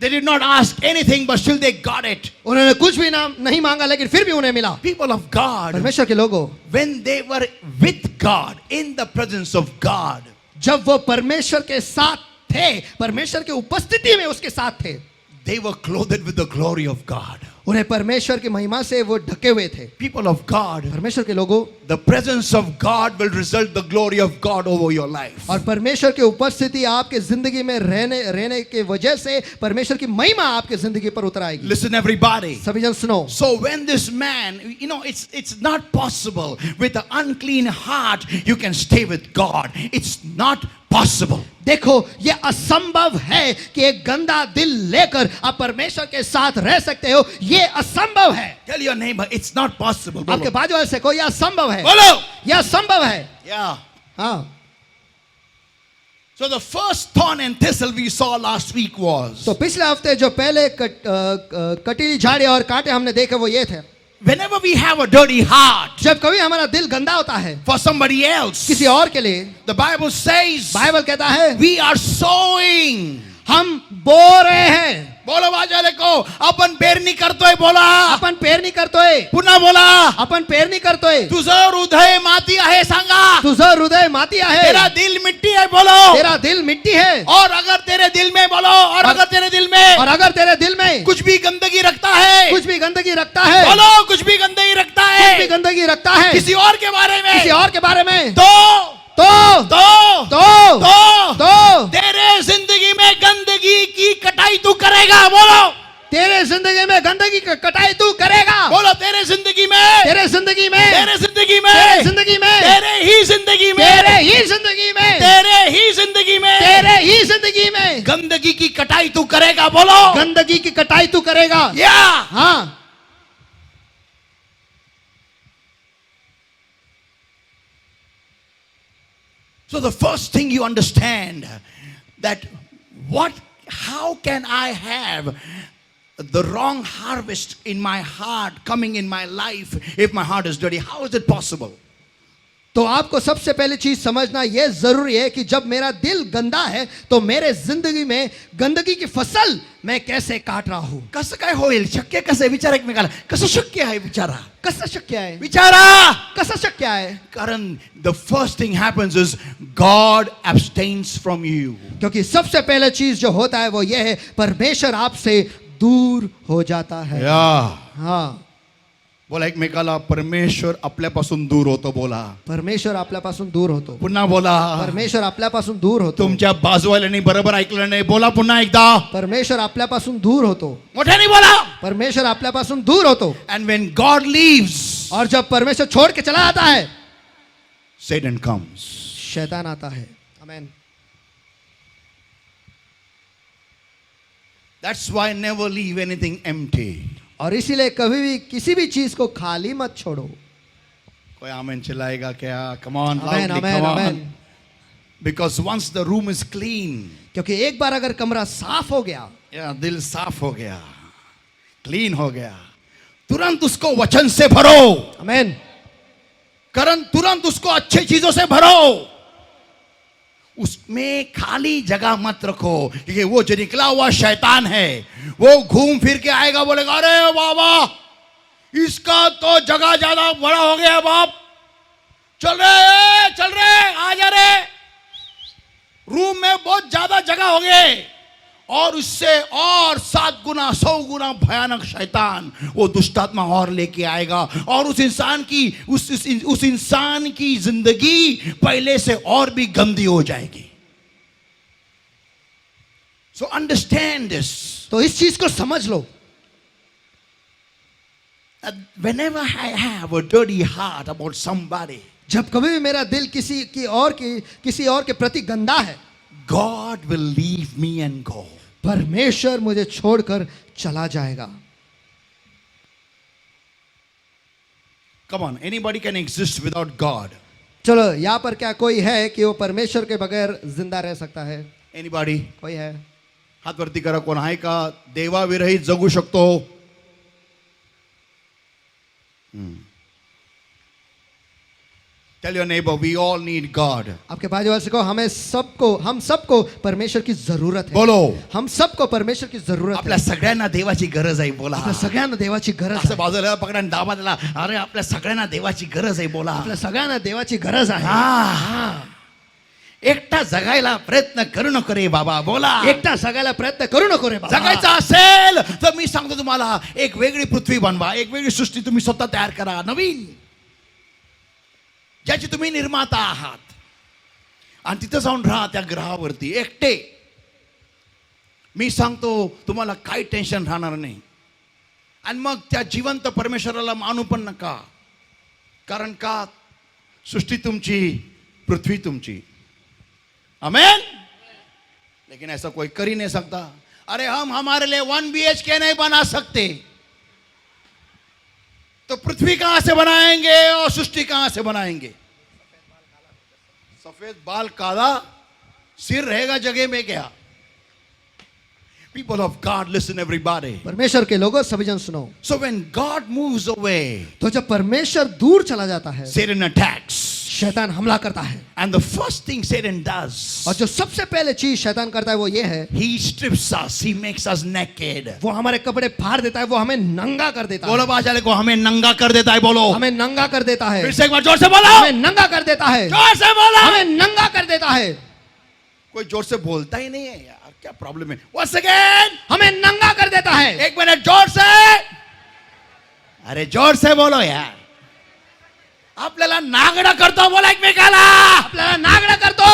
They did not ask anything, but still they got it. उन्होंने कुछ भी नहीं मांगा लेकिन फिर भी उन्हें मिला। People of God, परमेश्वर के लोगों, when they were with God, in the presence of God, जब वो परमेश्वर के साथ थे, परमेश्वर के उपस्थिति में उसके साथ थे, they were clothed with the glory of God. उन्हें परमेश्वर की महिमा से वो ढके हुए थे। People of God, परमेश्वर के लोगों, the presence of God will result the glory of God over your life. और परमेश्वर की उपस्थिति आपके जिंदगी में रहने के वजह से परमेश्वर की महिमा आपके जिंदगी पर उतर आएगी। Listen everybody. सभी जन सुनो। So when this man, it's not possible with an unclean heart you can stay with God. It's not possible. देखो, ये असंभव है कि एक गंदा दिल लेकर आप परमेश्वर के साथ रह सकते हो। ये असंभव है। Tell your neighbor, it's not possible. आपके बाजू वाले से कहो, ये असंभव है। बोलो। ये असंभव है। Yeah. हाँ। So the first thorn and thistle we saw last week was, तो पिछले हफ्ते जो पहले कटीली झाड़ी और कांटे हमने देखे वो ये थे। whenever we have a dirty heart जब कभी हमारा दिल गंदा होता है for somebody else, किसी और के लिए, the Bible says बाइबल कहता है we are sowing. हम बो रहे हैं। बोलो वाले को, अपन पेरणी करतोय बोला. आपण पेरणी करतोय। पुन्हा बोला. आपण पेरणी करतोय। तुझं हृदय माती आहे सांगा. तुझं हृदय माती आहे। तेरा दिल मिट्टी है बोलो. तेरा दिल मिट्टी है। और अगर तेरे दिल में बोलो, और अगर तेरे दिल में, और अगर तेरे दिल में कुछ भी गंदगी रखता है, कुछ भी गंदगी रखता है, बोलो कुछ भी गंदगी रखता है, कुछ भी गंदगी रखता है किसी और के बारे में, किसी और के बारे में, तो तो तो तो तो तो there तू करेगा, बोलो तेरे जिंदगी में गंदगी की कटाई तू करेगा। बोलो तेरे जिंदगी में, तेरे जिंदगी में, तेरे जिंदगी में, तेरे जिंदगी में, तेरे ही जिंदगी में, तेरे ही जिंदगी में, तेरे ही जिंदगी में, तेरे ही जिंदगी में गंदगी की कटाई तू करेगा, बोलो गंदगी की कटाई तू करेगा। या हाँ, So the first thing you understand that how can I have the wrong harvest in my heart coming in my life if my heart is dirty? How is it possible? तो आपको सबसे पहली चीज समझना यह जरूरी है कि जब मेरा दिल गंदा है तो मेरे जिंदगी में गंदगी की फसल मैं कैसे काट रहा हूं। कसं काय होईल? शक्य कसं आहे? विचार एकमेकाला, कसं शक्य आहे? विचारा, कसं शक्य आहे? विचारा, कसं शक्य आहे? कारण the first thing happens is God abstains from you. क्योंकि सबसे पहले चीज जो होता है वो यह है, परमेश्वर आपसे दूर हो जाता है। हाँ, बोला एकमेकाला, परमेश्वर आपल्यापासून दूर होतो. बोला परमेश्वर आपल्यापासून दूर होतो. पुन्हा बोला, परमेश्वर आपल्यापासून दूर होतो. तुमच्या बाजूवाल्याने बरोबर ऐकलं नाही, बोला पुन्हा एकदा, परमेश्वर आपल्यापासून दूर होतो. मोठ्याने बोला. परमेश्वर आपल्यापासून दूर होतो. And when God leaves, और जब परमेश्वर छोड़ के चला आता है, Satan comes. शैतान आता है. आमीन. That's why never leave anything empty. और इसीलिए कभी भी किसी भी चीज को खाली मत छोड़ो. कोई आमेन चिल्लाएगा क्या? Come on, आमीन, loudly, आमीन, come on. आमीन. Because once the room is clean, क्योंकि एक बार अगर कमरा साफ हो गया, या दिल साफ हो गया, क्लीन हो गया, तुरंत उसको वचन से भरो. आमीन. कारण तुरंत उसको अच्छी चीजों से भरो. उसमें खाली जगह मत रखो, क्योंकि वो जो निकला हुआ शैतान है वो घूम फिर के आएगा, बोलेगा अरे बाबा इसका तो जगह ज्यादा बड़ा हो गया बाप, चल रहे आ जा रे, रूम में बहुत ज्यादा जगह हो गए. और उससे और 7 गुना 100 गुना भयानक शैतान वो दुष्टात्मा और लेके आएगा, और उस इंसान की उस इंसान की जिंदगी पहले से और भी गंदी हो जाएगी. So understand this. तो इस चीज को समझ लो. Whenever I have a dirty heart about somebody, जब कभी भी मेरा दिल किसी और के प्रति गंदा है, God will leave me and go. परमेश्वर मुझे छोड़कर चला जाएगा. Come on, anybody can exist without God. चलो, यहाँ पर क्या कोई है कि वो परमेश्वर के बगैर जिंदा रह सकता है? Anybody? कोई है? हात वरती करा. कोण आहे का देवाविरहित जगू शकतो? Tell your neighbor, we all need God. आपके बाजू वाले से कहो, हम सबको परमेश्वर की जरूरत है. बोलो, हम सबको परमेश्वर की जरूरत है. आपल्या सगळ्यांना देवाची गरज आहे. बोला, आपल्या सगळ्यांना देवाची गरज असं आहे. बाजूला पकडा आणि दाबा त्याला, अरे आपल्या सगळ्यांना देवाची गरज आहे. बोला, आपल्या सगळ्यांना देवाची गरज आहे. हा, एकटा जगायला प्रयत्न करू नको रे बाबा. बोला, एकटा जगायला प्रयत्न करू नको रे बाबा. जगायचं असेल तर मी सांगतो तुम्हाला, एक वेगळी पृथ्वी बनवा, एक वेगळी सृष्टी तुम्ही स्वतः तयार करा, नवीन, ज्याची तुम्ही निर्माता आहात, आणि तिथं जाऊन राहा त्या ग्रहावरती एकटे. मी सांगतो तुम्हाला काही टेन्शन राहणार नाही. आणि मग त्या जिवंत परमेश्वराला मानू पण नका, कारण का सृष्टी तुमची, पृथ्वी तुमची. आमेन. लेकिन ऐसा कोई कर ही नहीं सकता. अरे हम हमारे लिए 1 BHK नहीं बना सकते, तो पृथ्वी कहां से बनाएंगे और सृष्टि कहां से बनाएंगे? सफेद बाल काला सिर रहेगा जगह में क्या? People of God, listen everybody. परमेश्वर के लोगों सभी जन सुनो. So when God moves away, तो जब परमेश्वर दूर चला जाता है, Satan attacks. शैतान हमला करता है. And the first thing Satan does, और जो सबसे पहले चीज शैतान करता है वो ये है, he strips us, he makes us naked. वो हमारे कपड़े फाड़ देता है, वो हमें नंगा कर देता बोलो है. बाजाले को, हमें नंगा कर देता है. बोलो, हमें नंगा कर देता है. फिर से एक बार जोर से बोलो, हमें नंगा कर देता है. जोर से बोलो. हमें नंगा कर देता है. कोई जोर से बोलता ही नहीं है यार, क्या प्रॉब्लम है? Once again, हमें नंगा कर देता है. 1 मिनट जोर से, अरे जोर से बोलो यार. आपल्याला नागडा करतो, बोला एकमेकाला. आपल्याला नागडा करतो.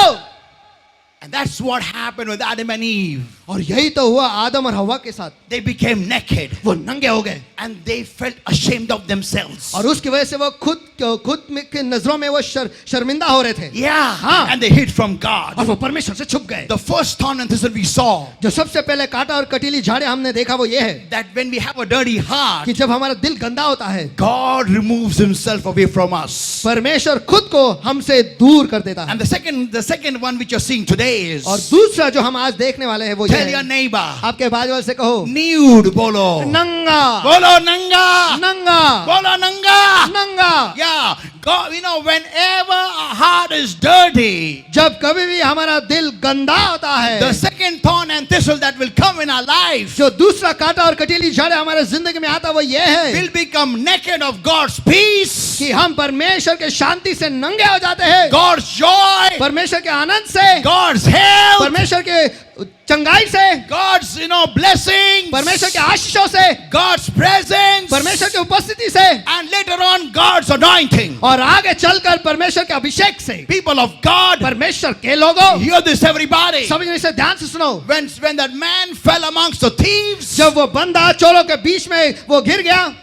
And that's what happened with Adam and Eve. और यही तो हुआ आदम और हवा के साथ। They became naked वो नंगे हो गए and they felt ashamed of themselves. और उसकी वजह से वो खुद के नजरों में वो शर्मिंदा हो रहे थे। Yeah, हाँ। and they hid from God. और वो परमेश्वर से छुप गए। The first thorn and thistle we saw जो सबसे पहले कांटा और कटीली झाड़ियां हमने देखा वो ये है that when we have a dirty heart, कि जब हमारा दिल गंदा होता है God removes himself away from us. परमेश्वर खुद को हमसे दूर कर देता है। And the second one which you're seeing today is, और दूसरा जो हम आज देखने वाले हैं वो ये tell your है, neighbor, आपके बाजू वाले से कहो nude bolo. नंगा Bolo nanga. नंगा Bolo nanga. नंगा। Yeah, God, whenever our heart is dirty, जब कभी भी हमारा दिल गंदा होता है, the second thorn and thistle that will come in our life जो दूसरा कांटा और कटीली झाड़ियां हमारे जिंदगी में आता है वो ये है will become naked of God's peace, कि हम परमेश्वर के शांति से नंगे हो जाते हैं, God's joy, परमेश्वर के आनंद से, God's health, परमेश्वर के चंगाई से, God's blessings, परमेश्वर के आशीषों से, God's presence, परमेश्वर की उपस्थिति से, and later on God's anointing. और आगे चलकर परमेश्वर के अभिषेक से। People of God, परमेश्वर के लोगों, hear this everybody. समझ में, इसे ध्यान से सुनो। When that man fell amongst the thieves, जब वो बंदा चोरों के बीच में वो गिर गया,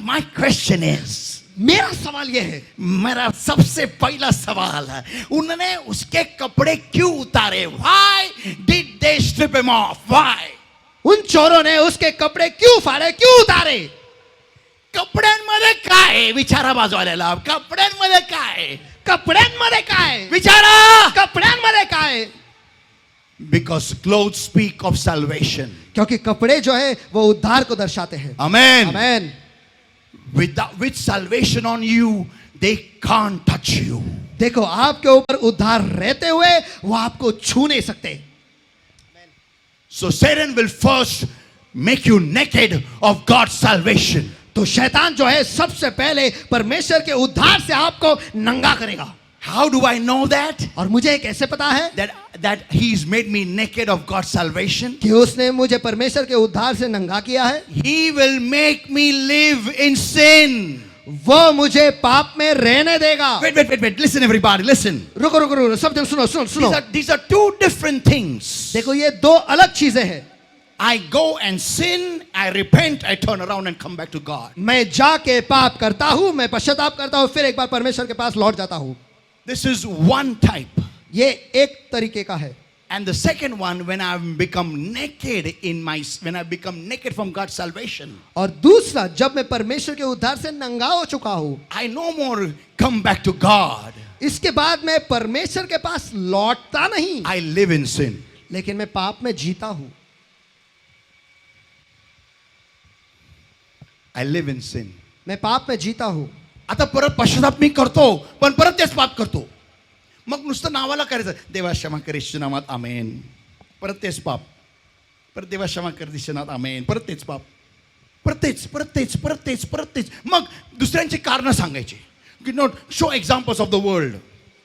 my question is, मेरा सवाल ये है, मेरा सबसे पहला सवाल है, उन्होंने उसके कपड़े क्यों उतारे? Why did they strip him off? Why? उन चोरों ने उसके कपड़े क्यों फाड़े, क्यों उतारे? कपड्यांमध्ये काय विचारा बाजूवाल्याला, कपड्यांमध्ये काय, कपड्यांमध्ये काय, विचारा. कपड्यांमध्ये काय? Because clothes speak of salvation. क्योंकि कपड़े जो है वो उद्धार को दर्शाते हैं। Amen. Amen. With salvation on you, they can't touch you. देखो, आपके ऊपर उद्धार रहते हुए वो आपको छू नहीं सकते। So Satan will first make you naked of God's salvation. तो शैतान जो है सबसे पहले परमेश्वर के उद्धार से आपको नंगा करेगा। How do I know that? और मुझे कैसे पता है That he's made me naked of God's salvation? कि उसने मुझे परमेश्वर के उद्धार से नंगा किया है? He will make me live in sin. वो मुझे पाप में रहने देगा। Wait. Listen, everybody. Listen. रुको, सब जन सुनो। These are two different things. देखो, ये दो अलग चीजें हैं। I go and sin, I repent, I turn around and come back to God. मैं जाके पाप करता हूँ, मैं पश्चाताप करता हूँ, फिर एक बार परमेश्वर के पास लौट जाता हूँ। This is one type. ये एक तरीके का है। And the second one, when I've become naked from God's salvation, और दूसरा, जब मैं परमेश्वर के उद्धार से नंगा हो चुका हूँ, I no more come back to God. इसके बाद मैं परमेश्वर के पास लौटता नहीं, I live in sin. लेकिन मैं पाप में जीता हूँ। I live in sin. मैं पाप में जीता हूँ। आता परत पश्चाताप मी करतो, पण परत तेच पाप करतो. मग नुसतं नावाला करायचं, देवा क्षमा कर येशूच्या नामात, आमेन. परत तेच पाप. परत देवा क्षमा कर येशूच्या नामात, आमेन. परत तेच पाप. परत तेच. मग दुसऱ्यांची कारणं सांगायची. You not show examples of the world.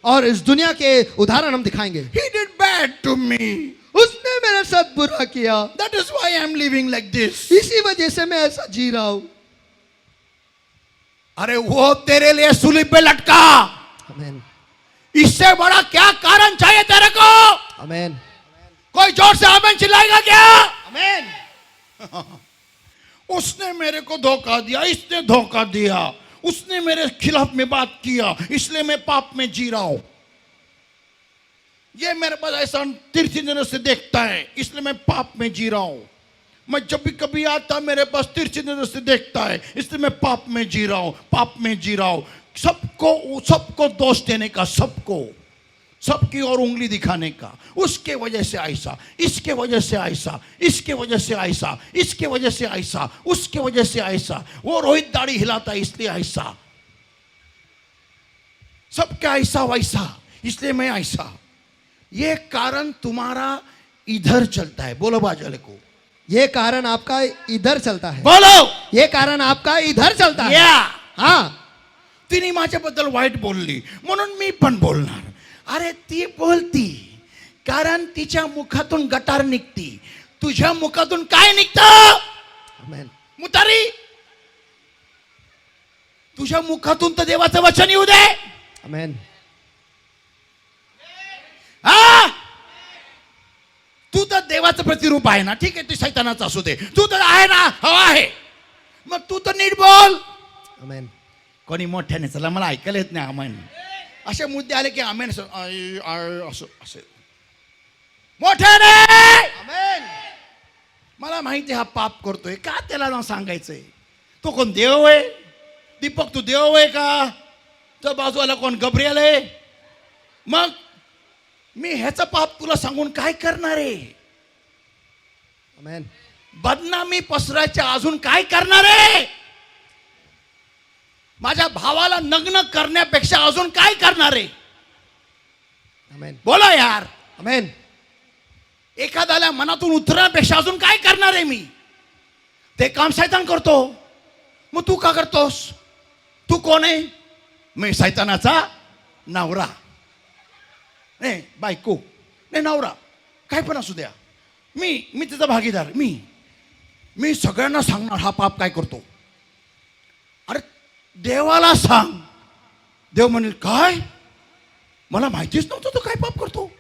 और इस दुनिया के उदाहरण हम दिखाएंगे। He did bad to me. उसने मेरे साथ बुरा किया, That is why I am living like this. इसी वजह से मैं ऐसा जी रहा हूँ। अरे वो तेरे लिए सूली पे लटका, आमेन, इससे बड़ा क्या कारण चाहिए तेरे को? आमेन, कोई जोर से आमेन चिल्लाएगा क्या? आमेन। उसने मेरे को धोखा दिया, इसने धोखा दिया, उसने मेरे खिलाफ में बात किया, इसलिए मैं पाप में जी रहा हूं। ये मेरे पास ऐसा तिरछी नजर से देखता है, इसलिए मैं पाप में जी रहा हूं। मैं जब भी कभी आता मेरे पास तिरछी नजर से देखता है, इसलिए मैं पाप में जी रहा हूं। सबको दोष देने का, सबकी और उंगली दिखाने का, उसके वजह से ऐसा, इसके वजह से ऐसा, इसके वजह से ऐसा, इसके वजह से ऐसा, उसके वजह से ऐसा, वो रोहित दाढ़ी हिलाता है इसलिए ऐसा, सबका ऐसा वैसा, इसलिए मैं ऐसा। ये कारण तुम्हारा इधर चलता है। बोलो बाजूले को, ये कारण आपका इधर चलता है। बोलो, ये कारण आपका इधर चलता है। हाँ, तिने माझ्याबद्दल वाईट बोलली म्हणून मी पण बोलणार। अरे ती बोलती कारण तिच्या मुखातून गटार निघती, तुझ्या मुखातून काय निघतं? आमेन, मुतारी, तुझ्या मुखातून तर देवाचं वचन येऊ दे। आमेन, हा, तू तर देवाचं देवाचं प्रतिरूप आहे ना, ठीक आहे, ते सैतानाचं असू दे, तू तर आहे ना, हो आहे, मग तू तर नीट बोल. आमेन. कोणी मोठ्याने, चला मला ऐकायला येत नाही आमेन, असे मुद्दे आले की आमेन असं असे मोठ्याने. आमेन. मला माहिती हा पाप करतोय, का त्याला ना सांगायचंय? तो कोण देव आहे? दीपक तू देव आहे का? तर बाजूला कोण गब्रियल आहे? मग मी ह्याचं पाप तुला सांगून काय करणार आहे? आमेन. बदनामी पसरायच्या अजून काय करणार आहे? माझ्या भावाला नग्न करण्यापेक्षा अजून काय करणार आहे? आमेन. बोला यार. आमेन. एखाद्याला मनातून उतरण्यापेक्षा अजून काय करणार आहे मी? ते काम सैतान करतो, मग तू का करतोस? तू कोण आहे? मी सैतानाचा नवरा, नाही बायको, नाही नवरा, काय पण असू द्या, मी त्याचा भागीदार. मी सगळ्यांना सांगणार हा पाप काय करतो. अरे देवाला सांग. देव म्हणेल काय? मला माहितीच नव्हतं तो काय पाप करतो.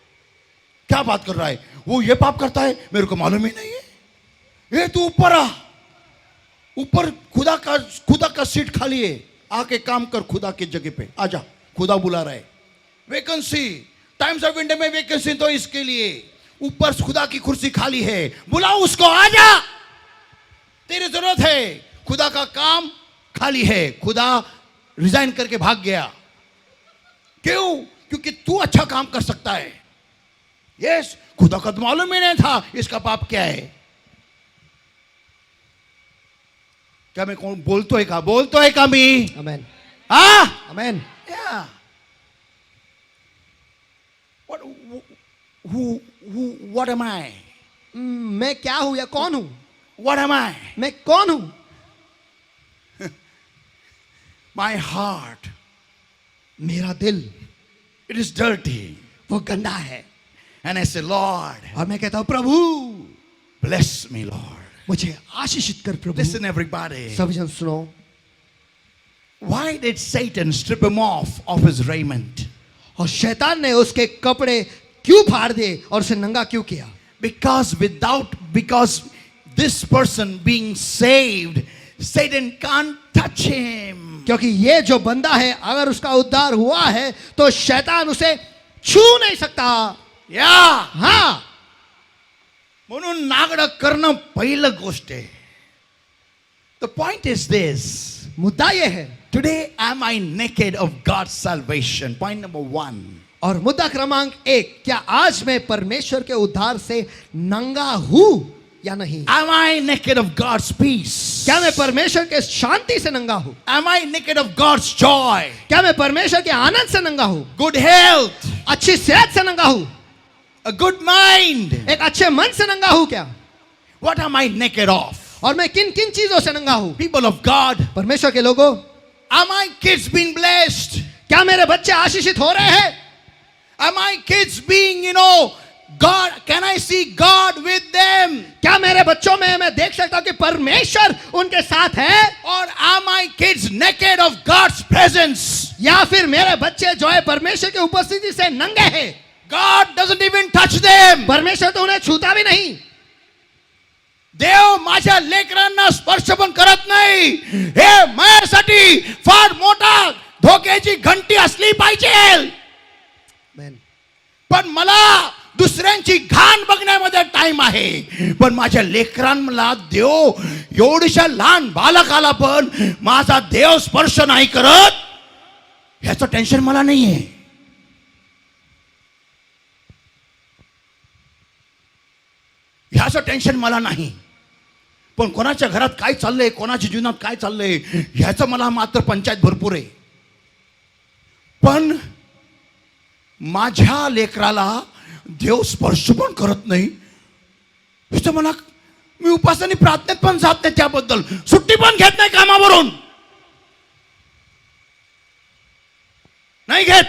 क्या बात कर रहा है? वो ये पाप करता है, मेरे को मालूम ही नहीं है. ये तू ऊपर आ, ऊपर खुदा का सीट खाली है, आके काम कर खुदा की जगह पे, आजा, खुदा बुला रहा है. वैकेंसी, टाइम्स ऑफ इंडिया में वैकेंसी तो इसके लिए, ऊपर खुदा की कुर्सी खाली है, बुलाओ उसको, आजा, तेरी जरूरत है. खुदा का काम खाली है, खुदा रिजाइन करके भाग गया. क्यों? क्योंकि तू अच्छा काम कर सकता है. यस, खुदा का तो मालूम ही नहीं था इसका पाप क्या है. क्या मैं कौन बोलतोय का मी? आमेन. हा? आमेन. Yeah. What am I? मैं क्या हूं या कौन हूं? What am I? मैं कौन हूं? My heart, मेरा दिल it is dirty. वो गंदा है. And I say, Lord, और मैं कहता हूं प्रभु bless me, Lord. मुझे आशीषित कर प्रभु. Listen, everybody. सभी जन सुनो. Why did Satan strip him off of his raiment? और शैतान ने उसके कपड़े क्यों फाड़ दिए और उसे नंगा क्यों किया? Because this person being saved, Satan can't touch him. क्योंकि ये जो बंदा है अगर उसका उद्धार हुआ है तो शैतान उसे छू नहीं सकता. Yeah. हाँ, म्हणून नागडं करणं पहिलं गोष्ट आहे. The point is this. मुद्दा ये है. Today am I naked of God's salvation? Point number 1. और मुद्दा क्रमांक 1, क्या आज मैं परमेश्वर के उद्धार से नंगा हूं या नहीं? Am I naked of God's peace? क्या मैं परमेश्वर के शांति से नंगा हूं? Am I naked of God's joy? क्या मैं परमेश्वर के आनंद से नंगा हूं? Good health? अच्छी सेहत से नंगा हूं? A good mind? एक अच्छे मन से नंगा हूं क्या? What am I naked of? और मैं किन किन चीजों से नंगा हूं? People of God, परमेश्वर के लोगों, are my kids being blessed? क्या मेरे बच्चे आशीषित हो रहे हैं? Are my kids being, God, can I see God with them? क्या मेरे बच्चों में मैं देख सकता हूं कि परमेश्वर उनके साथ है? Or are my kids naked of God's presence? या फिर मेरे बच्चे जो है परमेश्वर की उपस्थिति से नंगे हैं? God doesn't even touch them. परमेश्वर तो उन्हें छूता भी नहीं. देव माझ्या लेकरांना स्पर्श पण करत नाही. हे माझ्यासाठी फार मोठा धोक्याची घंटी असली पाहिजे. पण मला दुसऱ्यांची घाण बघण्यामध्ये टाइम आहे. पण माझ्या लेकरांना देव एवढ्याशा लहान बालकाला पण माझा देव स्पर्श नाही करत, ह्याचं टेन्शन मला नाहीये. ह्याचं टेन्शन मला नाही. पण कोणाच्या घरात काय चाललंय, कोणाच्या जीवनात काय चाललंय, ह्याचं मला मात्र पंचायत भरपूर आहे. पण माझ्या लेकराला देव स्पर्श पण करत नाही, ह्याचं मला, मी उपासनी प्रार्थनेत पण जात नाही, त्याबद्दल सुट्टी पण घेत नाही कामावरून, नाही घेत.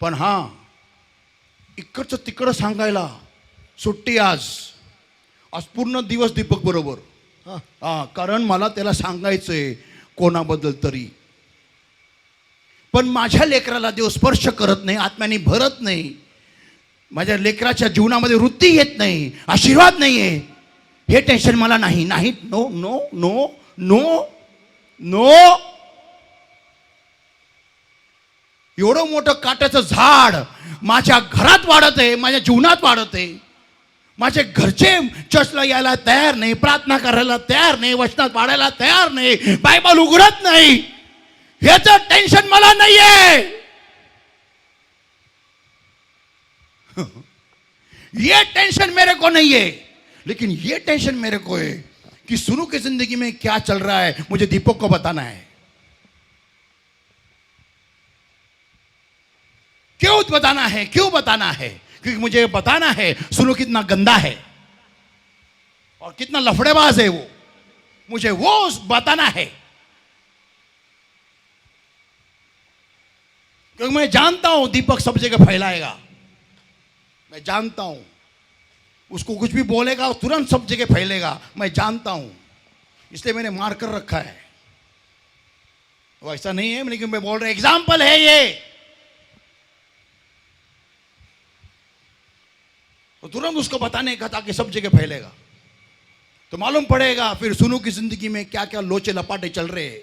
पण हा इकडचं तिकडं सांगायला सुट्टी आज पूर्ण दिवस दीपक बरोबर. कारण मला त्याला सांगायचंय कोणाबद्दल तरी. पण माझ्या लेकराला देव स्पर्श करत नाही, आत्म्याने भरत नाही, माझ्या लेकराच्या जीवनामध्ये वृत्ती येत नाही, आशीर्वाद नाहीये, हे टेन्शन मला नाही. नाही, no no no no no. एवढं मोठं काट्याचं झाड माझ्या घरात वाढत आहे, माझ्या जीवनात वाढत आहे. माझे घरचे चर्चला यायला तयार नाही, प्रार्थना करायला तयार नाही, वचनात वाढायला तयार नाही, बायबल उघडत नाही. ह्याचं टेन्शन मला नाहीये. ये टेंशन मेरे को नहीं है, लेकिन ये टेंशन मेरे को है कि सुनु की जिंदगी में क्या चल रहा है, मुझे दीपक को बताना है. क्यों बताना है, क्यों बताना है? क्योंकि मुझे बताना है सुनु कितना गंदा है और कितना लफड़ेबाज है वो. मुझे वो बताना है, क्योंकि मैं जानता हूं दीपक सब जगह फैलाएगा. मैं जानता हूं उसको कुछ भी बोलेगा तुरंत सब जगह फैलेगा. मैं जानता हूं, इसलिए मैंने मार कर रखा है. वो ऐसा नहीं है, लेकिन मैं बोल रहा एग्जाम्पल है ये. तो तुरंत उसको बताने का ताकि सब जगह फैलेगा, तो मालूम पड़ेगा फिर सुनु की जिंदगी में क्या क्या लोचे लपाटे चल रहे हैं.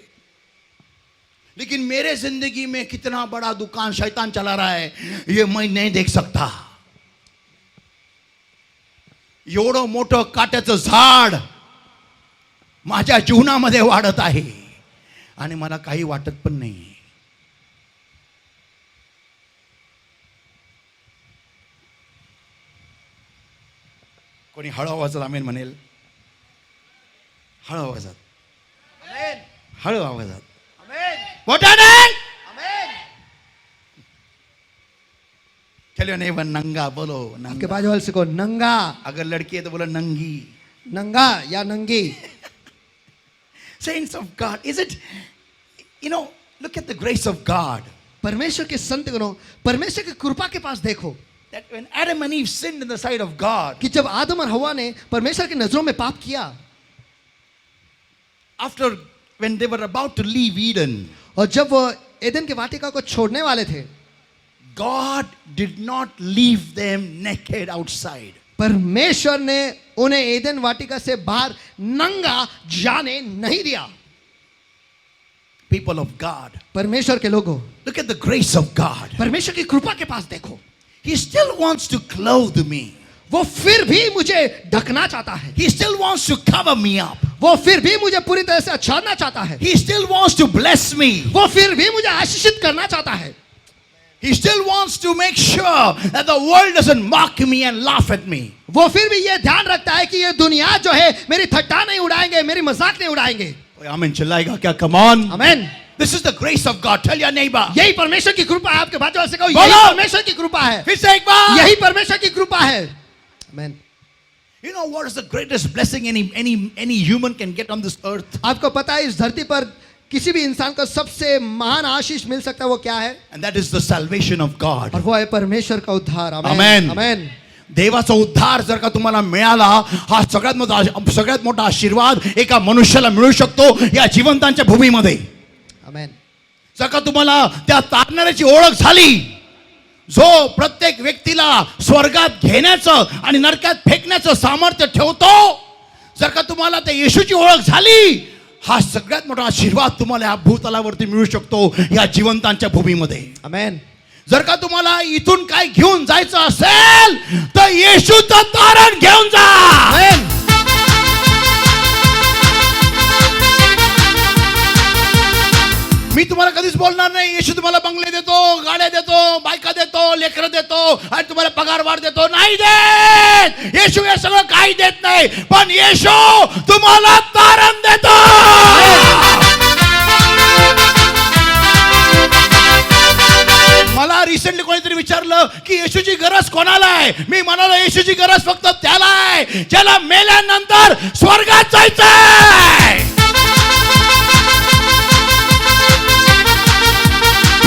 लेकिन मेरे जिंदगी में कितना बड़ा दुकान शैतान चला रहा है ये मैं नहीं देख सकता. एवढं मोठं काट्याचं झाड माझ्या जीवनामध्ये वाढत आहे आणि मला काही वाटत पण नाही. कोणी हळू आवाजात आमेन म्हणेल? हळू आवाजात, हळू आवाजात, मोठ्याने. चलो नहीं बन नंगा बोलो, आपके नंगा. बाजू वाले से को नंगा, अगर लड़की है तो बोलो नंगी. नंगा या नंगी. Saints of God, is it, you know, look at the grace of God. परमेश्वर के संत गणों, परमेश्वर की कृपा के पास देखो That when Adam and Eve sinned in the sight of God, कि जब आदम और हवा ने परमेश्वर की नजरों में पाप किया, after when they were about to leave Eden, और जब वो एदन के वाटिका को छोड़ने वाले थे, God did not leave them naked outside. परमेश्वर ने उन्हें एदन वाटिका से बाहर नंगा जाने नहीं दिया. People of God, परमेश्वर के लोगों, look at the grace of God. परमेश्वर की कृपा के पास देखो. He still wants to clothe me. वो फिर भी मुझे ढकना चाहता है. He still wants to cover me up. वो फिर भी मुझे पूरी तरह से आच्छादना चाहता है. He still wants to bless me. वो फिर भी मुझे आशीषित करना चाहता है. He still wants to make sure that the world doesn't mock me and laugh at me. वो फिर भी ये ध्यान रखता है कि ये दुनिया जो है मेरी थट्टा नहीं उड़ाएंगे, मेरी मजाक नहीं उड़ाएंगे. आमीन चिल्लाएगा क्या? Come on. आमीन. This is the grace of God. Tell your neighbor. यही परमेश्वर की कृपा है. आपके बाजू वाले से कहो, बोलो. यही परमेश्वर की कृपा है. फिर से एक बार. यही परमेश्वर की कृपा है. आमीन. You know what is the greatest blessing any human can get on this earth? आपको पता है इस धरती पर किसी भी इंसान को सबसे महान आशीष मिल सकता है, वो क्या है? And that is the salvation of God. और वो है परमेश्वर का उद्धार. Amen. आमीन. देवाचा उद्धार जर का तुम्हाला मिळाला, हा सगळ्यात मोठा आशीर्वाद एका मनुष्याला मिळू शकतो या जिवंतांच्या भूमीमध्ये. आमीन. जर का तुम्हाला त्या तारणाऱ्याची ओळख झाली, जो प्रत्येक व्यक्तीला स्वर्गात घेण्याचं आणि नरकात फेकण्याचं सामर्थ्य ठेवतो, जर का तुम्हाला त्या येशूची ओळख झाली, हा सगळ्यात मोठा आशीर्वाद तुम्हाला या भूतलावरती मिळू शकतो या जिवंतांच्या भूमीमध्ये. आमीन. जर का तुम्हाला इथून काय घेऊन जायचं असेल तर येशूचं तारण घेऊन जा. आमीन. मी तुम्हाला कधीच बोलणार नाही येशू तुम्हाला बंगले देतो, गाड्या देतो, बायका देतो, लेकरं देतो आणि तुम्हाला पगार वाढ देतो. नाही देत. येशू हे सगळं काही देत नाही, पण येशू तुम्हाला तारण देतो. मला रिसेंटली कोणीतरी विचारलं की येशूची गरज कोणाला आहे? मी म्हणालो येशूची गरज फक्त त्याला आहे ज्याला मेल्यानंतर स्वर्गात जायचंय.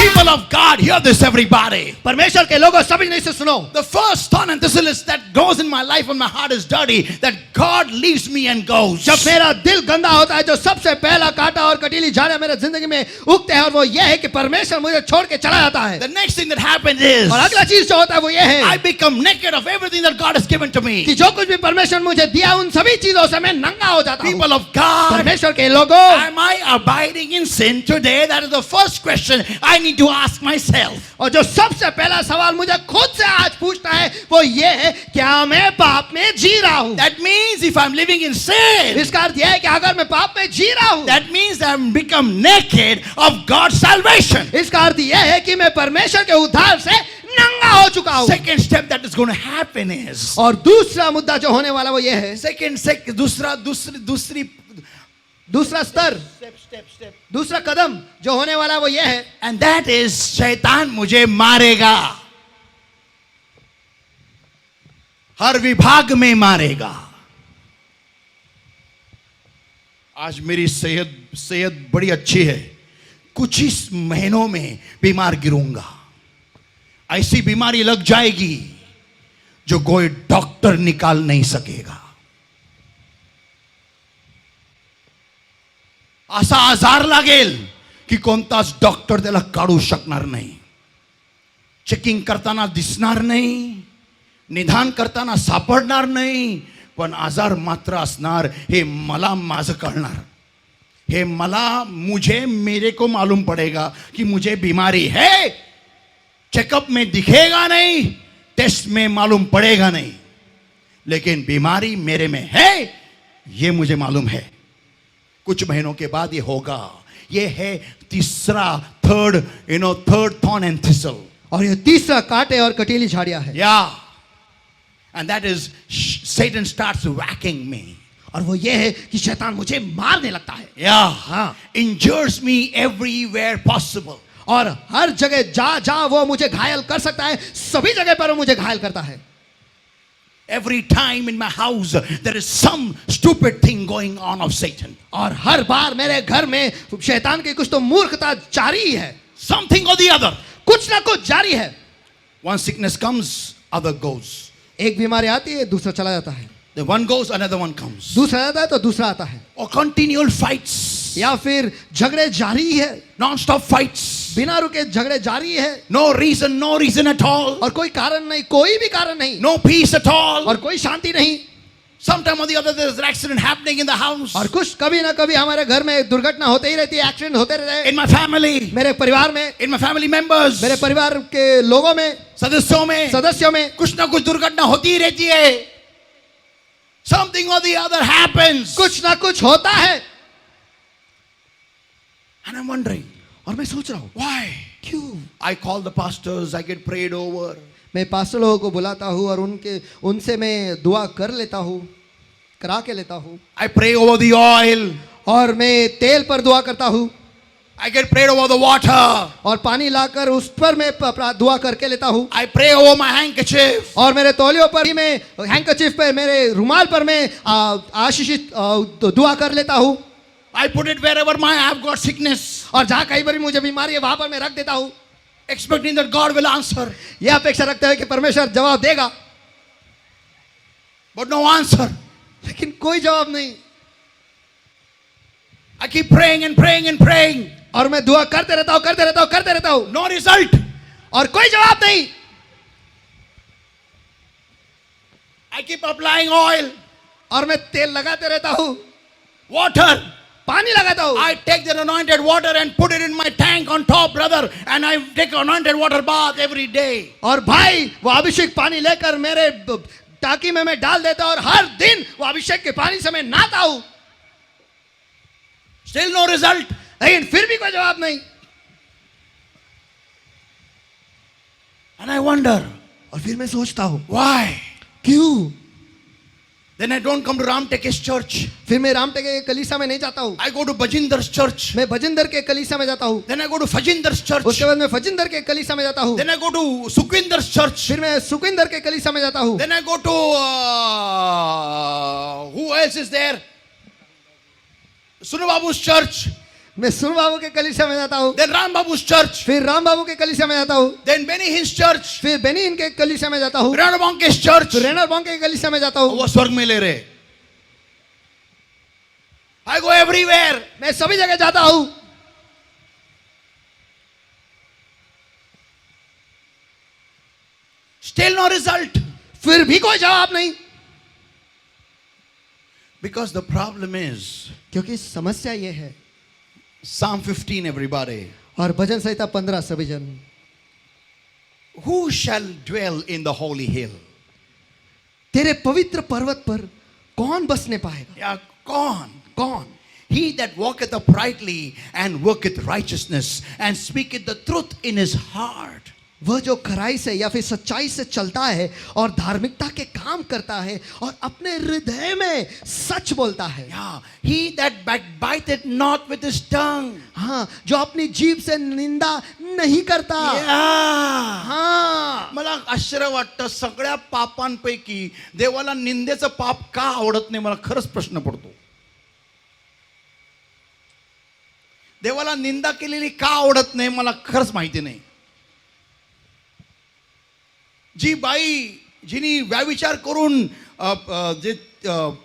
People of God, hear this everybody. परमेश्वर के लोगों, समझने से सुनो. The first thorn and thistles that goes in my life when my heart is dirty, that God leaves me and goes. जब मेरा दिल गंदा होता है, जो सबसे पहला कांटा और कटीली झाड़ियां मेरे जिंदगी में उगते हैं और वो ये है कि परमेश्वर मुझे छोड़ के चला जाता है। The next thing that happens is और अगला चीज जो होता है वो ये है I become naked of everything that God has given to me. कि जो कुछ भी परमेश्वर मुझे दिया उन सभी चीजों से मैं नंगा हो जाता हूँ। People of God, परमेश्वर के लोगों, am I abiding in sin today? That is the first question I need to ask myself. और जो सबसे पहला सवाल मुझे खुद से आज पूछना है वो ये है, क्या मैं पाप में जी रहा हूँ? That means if I'm living in sin, इसका अर्थ यह है कि अगर मैं पाप में जी रहा हूँ, that means I'm become naked of God's salvation. इसका अर्थ यह है कि मैं परमेश्वर के उद्धार से नंगा हो चुका हूँ। Second step that is going to happen is और दूसरा मुद्दा जो होने वाला वो ये है, दूसरा स्तर, दूसरा कदम जो होने वाला वो ये है, and that is शैतान मुझे मारेगा, हर विभाग में मारेगा। आज मेरी सेहत बड़ी अच्छी है, कुछ ही महीनों में बीमार गिरूंगा। ऐसी बीमारी लग जाएगी जो कोई डॉक्टर निकाल नहीं सकेगा। असा आजार लागेल की कोणताच डॉक्टर त्याला काढू शकणार नाही। चेकिंग करताना दिसणार नाही, निदान करताना सापडणार नाही, पण आजार मात्र असणार हे मला माझं कळणार। हे मला मेरे को मालूम पड़ेगा कि मुझे बीमारी है। चेकअप में दिखेगा नहीं, टेस्ट में मालूम पड़ेगा नहीं, लेकिन बीमारी मेरे में है ये मुझे मालूम है। कुछ महीनों के बाद ये होगा। ये है थर्ड थॉर्न एंड थिसल, और ये तीसरा कांटे और कटीली झाड़ियां है। या and that is Satan starts whacking me. और वो ये है कि शैतान मुझे मारने लगता है। हाँ, injures me everywhere possible. और हर जगह जहां वो मुझे घायल कर सकता है, सभी जगह पर वो मुझे घायल करता है। Every time in my house there is some stupid thing going on of Satan. और हर बार मेरे घर में शैतान की कुछ तो मूर्खता जारी है। Something or the other. कुछ ना कुछ जारी है। One sickness comes, other goes. एक बीमारी आती है, दूसरा चला जाता है। The one goes, another one comes. दूसरा आता है तो दूसरा आता है। Or continual fights. या फिर झगड़े जारी है, Non-stop fights. बिना रुके झगड़े जारी है। No reason at all. और कोई कारण नहीं, कोई भी कारण नहीं। No peace at all. और कोई शांति नहीं। Sometime or the other there is an accident happening in the house. और कुछ कभी ना कभी हमारे घर में दुर्घटना होते ही रहती है, एक्सीडेंट होते रहते हैं। In my family. मेरे परिवार में, In my family members. मेरे परिवार के लोगों में, सदस्यों में कुछ ना कुछ दुर्घटना होती ही रहती है। Something or the other happens. कुछ ना कुछ होता है। And I'm wondering, और मैं सोच रहा हूँ, why? क्यों? I call the pastors, I get prayed over. मैं पास्टर लोगों को बुलाता हूँ और उनसे मैं दुआ कर लेता हूँ, करा के लेता हूँ। I pray over the oil. और मैं तेल पर दुआ करता हूँ। I get prayed over the water. और पानी लाकर उस पर मैं दुआ करके लेता हूँ। I pray over my handkerchief. और मेरे तौलियों पर भी मैं, हैंकरचीफ पर, मेरे रुमाल पर मैं आशीषित दुआ कर लेता हूँ। I put it wherever I have got sickness. और जहाँ कहीं पर भी मुझे बीमारी है वहां पर मैं रख देता हूँ, expecting that God will answer. यह अपेक्षा रखते हैं कि परमेश्वर जवाब देगा, but no answer. लेकिन कोई जवाब नहीं। I keep praying and praying and praying. और मैं दुआ करते रहता हूँ, no result. और कोई जवाब नहीं। I keep applying oil. और मैं तेल लगाते रहता हूँ, water. पानी लगाता हूँ। I take that anointed water and put it in my tank on top, brother, and I take anointed water bath every day. और भाई वो अभिषेक पानी लेकर मेरे टाकी में मैं डाल देता हूँ और हर दिन वो अभिषेक के पानी से मैं नहाता हूँ। Still no result. लेकिन फिर भी कोई जवाब नहीं। And I wonder, और फिर मैं सोचता हूँ, why? क्यों? Then I don't come to Ramteke's church. फिर मैं रामटेक के कलीसिया में नहीं जाता हूँ। I go to Bajindar's church. मैं भजिंदर के कलीसिया में जाता हूँ। Then I go to Fajindar's church. उसके बाद मैं फजिंदर के कलीसिया में जाता हूँ। Then I go to Sukhvindar's church. फिर मैं सुखविंदर के कलीसिया में जाता हूँ। Then I go to who else is there? Sunu Babu's church. मैं सुन बाबू के कलीसिया में जाता हूँ। Then Ram Babu's church. फिर राम बाबू के कलीसिया में जाता हूँ। Then Benny Hinn's church. फिर बेनी इनके कलीसिया में जाता हूँ। Rana Bonke's church. फिर रेनर बॉन्ग के कलीसिया में जाता हूँ। वो स्वर्ग में ले रहे। I go everywhere. मैं सभी जगह जाता हूं, Still no result. फिर भी कोई जवाब नहीं. Because the problem is, क्योंकि समस्या ये है. Psalm 15, everybody. और भजन संहिता 15 सभी जन. Who shall dwell in the holy hill? तेरे पवित्र पर्वत पर कौन बसने पाएगा? Yeah, gone. कौन? He that walketh uprightly and worketh righteousness and speaketh the truth in his heart. वह जो खराई से या फिर सच्चाई से चलता है और धार्मिकता के काम करता है और अपने हृदय में सच बोलता है. Yeah, he that backbiteth not with his tongue. हाँ, जो अपनी जीभ से निंदा नहीं करता. Yeah. हाँ, मला आश्चर्य वाटतं, सगळ्या पापांपैकी देवाला निंदेचं पाप का आवडत नाही, मला खरंच प्रश्न पडतो. देवाला निंदा केलेली का आवडत नाही, मला खरंच माहिती नाही. जी बाई जिनी व्याविचार करून जे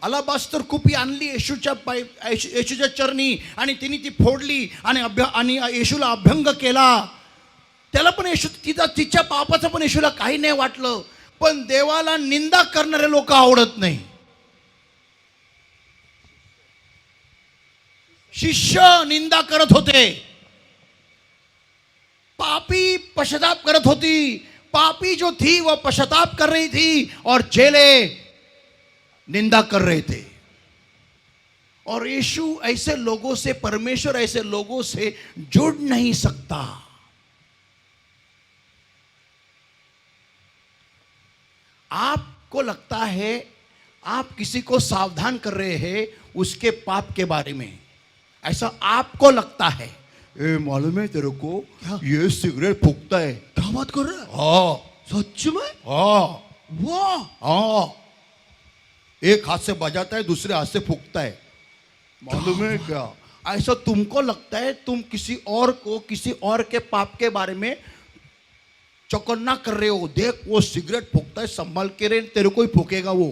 अलाबास्तर कुपी आणली येशूच्या चरणी आणि तिने ती फोडली आणि येशूला अभ्यंग केला, त्याला पण येशू तिच्या पापाचं पण येशूला काही नाही वाटलं. पण देवाला निंदा करणारे लोक आवडत नाही. शिष्य निंदा करत होते, पापी पश्चाताप करत होती. पापी जो थी वह पश्चाताप कर रही थी और चेले निंदा कर रहे थे. और यीशु ऐसे लोगों से, परमेश्वर ऐसे लोगों से जुड़ नहीं सकता. आपको लगता है आप किसी को सावधान कर रहे हैं उसके पाप के बारे में, ऐसा आपको लगता है. ए मालूम है तेरे को, ये सिगरेट फूकता है. क्या बात कर रहा है? हाँ सच में? हाँ वाह, हाँ, एक हाथ से बजाता है दूसरे हाथ से फूकता है. मालूम है क्या? ऐसा तुमको लगता है तुम किसी और को, किसी और के पाप के बारे में चौकन्ना कर रहे हो. देख वो सिगरेट फूकता है, संभाल के रे, तेरे को ही फूकेगा वो.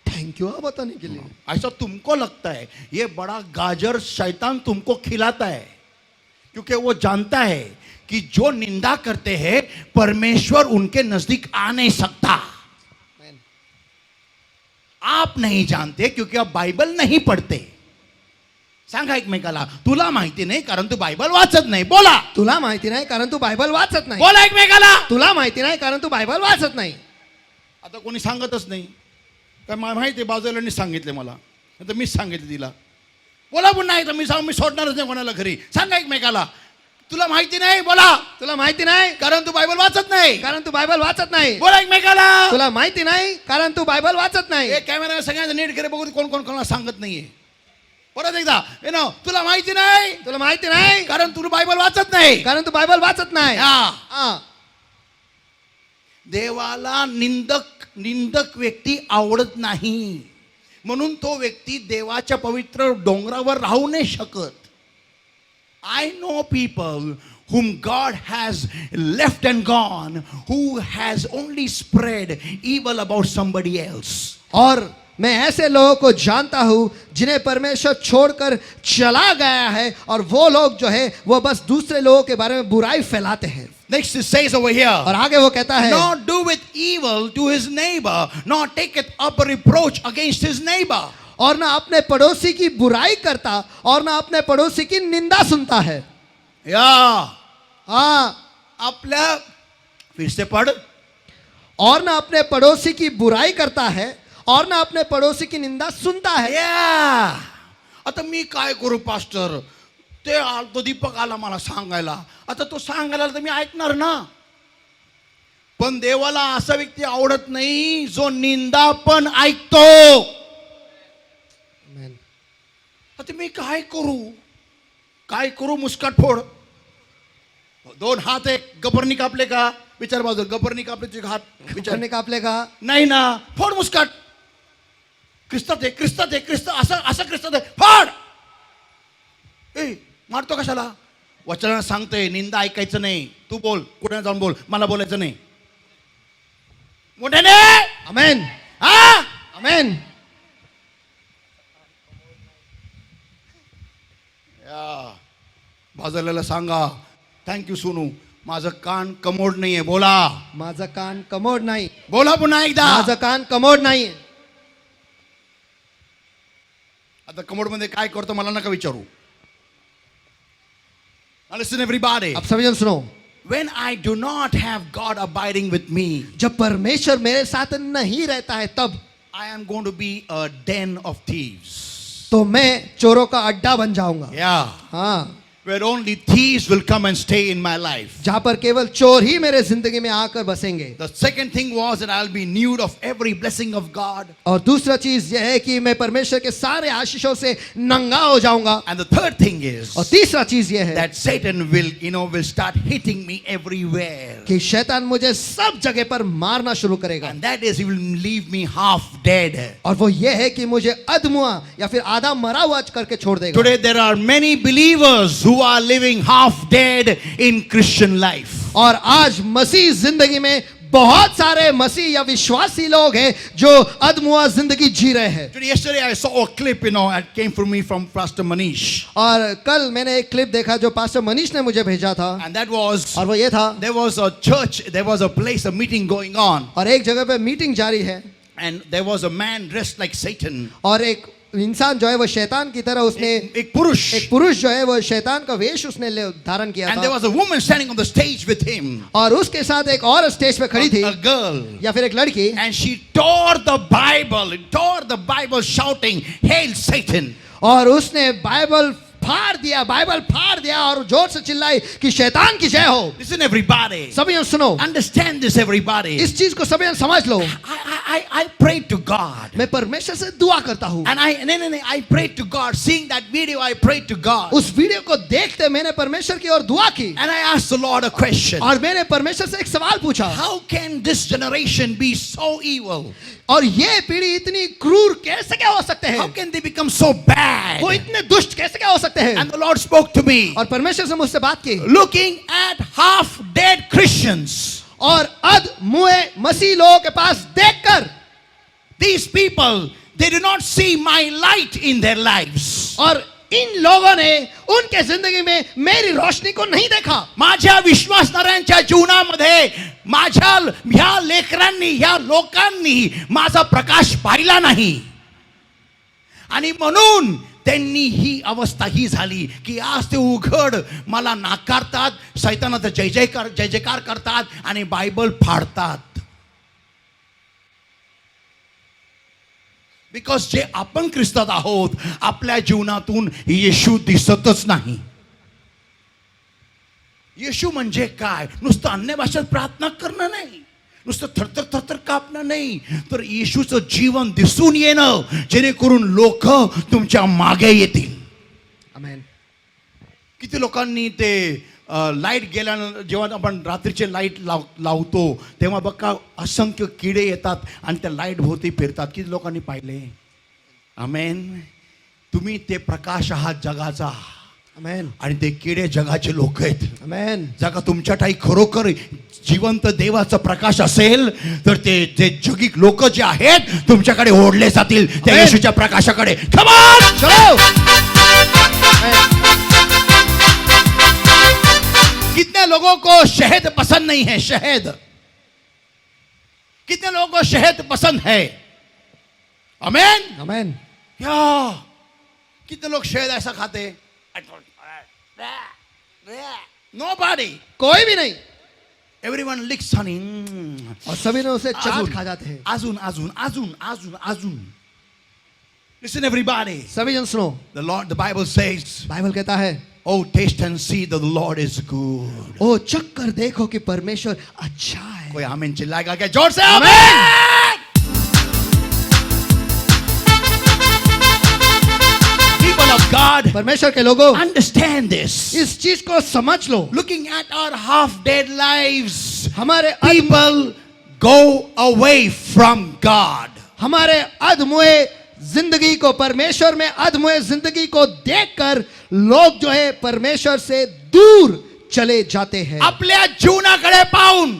थैंक यू बताने के लिए. ऐसा तुमको लगता है. ये बड़ा गाजर शैतान तुमको खिलाता है, क्योंकि वो जानता है कि जो निंदा करते हैं परमेश्वर उनके नजदीक आ नहीं सकता. आप नहीं जानते क्योंकि आप बाइबल नहीं पढ़ते. सांगा एकमेकाला, तुला माहिती नाही कारण तू बायबल वाचत नाही. बोला, तुला माहिती नाही कारण तू बायबल वाचत नाही. बोला एकमेकाला. तुला माहिती नाही कारण तू बायबल वाचत नाही. आता कोणी सांगतच नाही काय, माहिती बाजूला सांगितले मला, तर मीच सांगितले तिला. बोला पुन्हा नाही तर मी सोडणारच नाही कोणाला घरी. सांगा एकमेकाला, तुला माहिती नाही. बोला, तुला माहिती नाही कारण तू बायबल वाचत नाही. कारण तू बायबल वाचत नाही. बोला एकमेकाला. तुला माहिती नाही कारण तू बायबल वाचत नाही. हे कॅमेरा सगळ्यांना नीट करे बघू कोण कोण कोणाला सांगत नाहीये. परत एकदा, तुला माहिती नाही. तुला माहिती नाही कारण तू बायबल वाचत नाही. कारण तू बायबल वाचत नाही. हा. देवाला निंदक व्यक्ती आवडत नाही, म्हणून तो व्यक्ती देवाच्या पवित्र डोंगरावर राहू नाही शकत. I know people whom God has left and gone, who has only spread evil about somebody else. और मैं ऐसे लोगों को जानता हूं जिन्हें परमेश्वर छोड़कर चला गया है और वो लोग जो है वो बस दूसरे लोगों के बारे में बुराई फैलाते हैं. Next it says over here, और आगे वो कहता है, nor doeth evil to his neighbor, nor taketh up a reproach against his neighbor. और ना अपने पड़ोसी की बुराई करता और ना अपने पड़ोसी की निंदा सुनता है. आपल्या फिर से पढ़. और ना अपने पड़ोसी की बुराई करता है और ना अपने पड़ोसी की निंदा सुनता है. आता मी काय करू पास्टर, ते तो दीपक आला मला सांगायला, आता तो सांगायला तर मी ऐकणार ना. पण देवाला असा व्यक्ती आवडत नाही जो निंदा पण ऐकतो. आता मी काय करू मुस्काट फोड. दोन हात आहे, गबरनी कापले का विचार बाजू, गबरनी कापले तुझे हात विचार कापले का नाही ना, फोड मुस्काट. ख्रिस्तात असं ख्रिस्तात आहे, फोड. मारतो कशाला? वचन सांगतोय निंदा ऐकायचं नाही. तू बोल, कुठे जाऊन बोल, मला बोलायचं नाही. मोठ्याने आमेन. हा आमेन. या. भाजलेला सांगा, थँक्यू सोनू, माझं कान कमोड नाहीये. बोला, माझं कान कमोड नाही. बोला पुन्हा एकदा. माझं कान कमोड नाही. आता कमोड मध्ये काय करतो मला नका विचारू. Now listen everybody. अब सभी जन सुनो. When I do not have God abiding with me, जब परमेश्वर मेरे साथ नहीं रहता है तब I am going to be a den of thieves. तो मैं चोरों का अड्डा बन जाऊंगा. Yeah. हाँ, Where only thieves will come and stay in my life. जहां पर केवल चोर ही मेरे जिंदगी में आकर बसेंगे. The second thing was that I'll be nude of every blessing of God. और दूसरा चीज यह है कि मैं परमेश्वर के सारे आशीषों से नंगा हो जाऊंगा. And the third thing is और तीसरा चीज यह है that Satan will start hitting me everywhere. कि शैतान मुझे सब जगह पर मारना शुरू करेगा. And that is he will leave me half dead. और वो ये है कि मुझे अधमुआ या फिर आधा मरा हुआ करके छोड़ देगा. Today there are many believers who are living half dead in Christian life. और आज मसीह जिंदगी में बहुत सारे मसीह या विश्वासी लोग हैं जो अधमुआ जिंदगी जी रहे हैं. Today, yesterday I saw a clip, it came from me from Pastor Manish. और कल मैंने एक क्लिप देखा जो पास्टर मनीष ने मुझे भेजा था. And that was, और वो ये था, there was a church, there was a place, a meeting going on. और एक जगह पे मीटिंग जारी है. And there was a man dressed like Satan. और एक इंसान जो है वो शैतान की तरह उसने एक पुरुष. एक पुरुष जो है वो शैतान का वेश उसने धारण किया And there था. was a woman standing on the stage with him. और उसके साथ एक और स्टेज पे खड़ी थी. A girl. या फिर एक लड़की. And she tore the Bible shouting, "Hail Satan!" और उसने बाइबल फाड़ दिया और जोर से चिल्लाई कि शैतान की जय हो. Listen everybody. सभी जन सुनो. Understand this everybody. इस चीज को सभी जन समझ लो. I prayed to God. मैं परमेश्वर से दुआ करता हूँ. And I prayed to God. Seeing that video, I prayed to God. उस वीडियो को देखते मैंने परमेश्वर की ओर दुआ की. And I asked the Lord a question. और मैंने परमेश्वर से एक सवाल पूछा. How can this generation be so evil? और ये पीढ़ी इतनी क्रूर कैसे क्या हो सकते हैं? How can they become so bad? वो इतने दुष्ट कैसे क्या हो सकते हैं? And the Lord spoke to me. और परमेश्वर से मुझसे बात की. Looking at half dead Christians. और अध मुए मसीह लोगों के पास देखकर, These people, they do not see my light in their lives. और इन लोगों ने उनके जिंदगी में मेरी रोशनी को नहीं देखा. माझ्या विश्वासणाऱ्यांच्या जीवनामध्ये माझ्या ह्या लेकरांनी, ह्या लोकांनी माझा प्रकाश पाहिला नाही. आणि म्हणून त्यांनी ही अवस्था ही झाली की आज ते उघड मला नाकारतात, शैतानाचा जय जयकार करतात आणि बायबल फाडतात. बिकॉज जे आपण ख्रिस्तात आहोत आपल्या जीवनातून येशू दिसतच नाही. येशू म्हणजे काय? नुसतं अन्य भाषेत प्रार्थना करणं नाही, नुसतं थरथर कापणं नाही, तर येशूचं जीवन दिसून येणं, जेणेकरून लोक तुमच्या मागे येतील. आमेन. किती लोकांनी ते लाईट गेल्यानंतर जेव्हा आपण रात्रीचे लाईट लावतो तेव्हा बघा असंख्य किडे येतात आणि त्या लाईट भोवती फिरतात. किती लोकांनी पाहिले? आमेन. तुम्ही ते प्रकाश आहात जगाचा. आमेन. आणि ते किडे जगाचे लोक आहेत. आमेन. जगा तुमच्या ठाई खरोखर जिवंत देवाचा प्रकाश असेल तर ते जगिक लोक जे आहेत तुमच्याकडे ओढले जातील त्या येशूच्या प्रकाशाकडे. कम ऑन, चलो. कितने लोगों को शहद पसंद नहीं है? शहद. कितने लोगों को शहद पसंद है? आमेन. आमेन. या कितने लोग शहद ऐसा खाते? Nobody. कोई भी नहीं. Everyone licks honey. और सभी ने उसे चाट खा जाते हैं. Azun. Listen everybody. सभी जन सुनो. The Bible says, बाइबल कहता है, oh taste and see that the Lord is good. ओ चख कर देखो कि परमेश्वर अच्छा है. कोई आमीन चिल्लाएगा क्या? जोर से आमीन. People of God, परमेश्वर के लोगों, understand this. इस चीज को समझ लो. Looking at our half dead lives, हमारे people go away from God. हमारे अधमुए जिंदगी को, परमेश्वर में अधमुए जिंदगी को देखकर लोग जो है परमेश्वर से दूर चले जाते हैं. आपल्या जीवनाकडे पाहून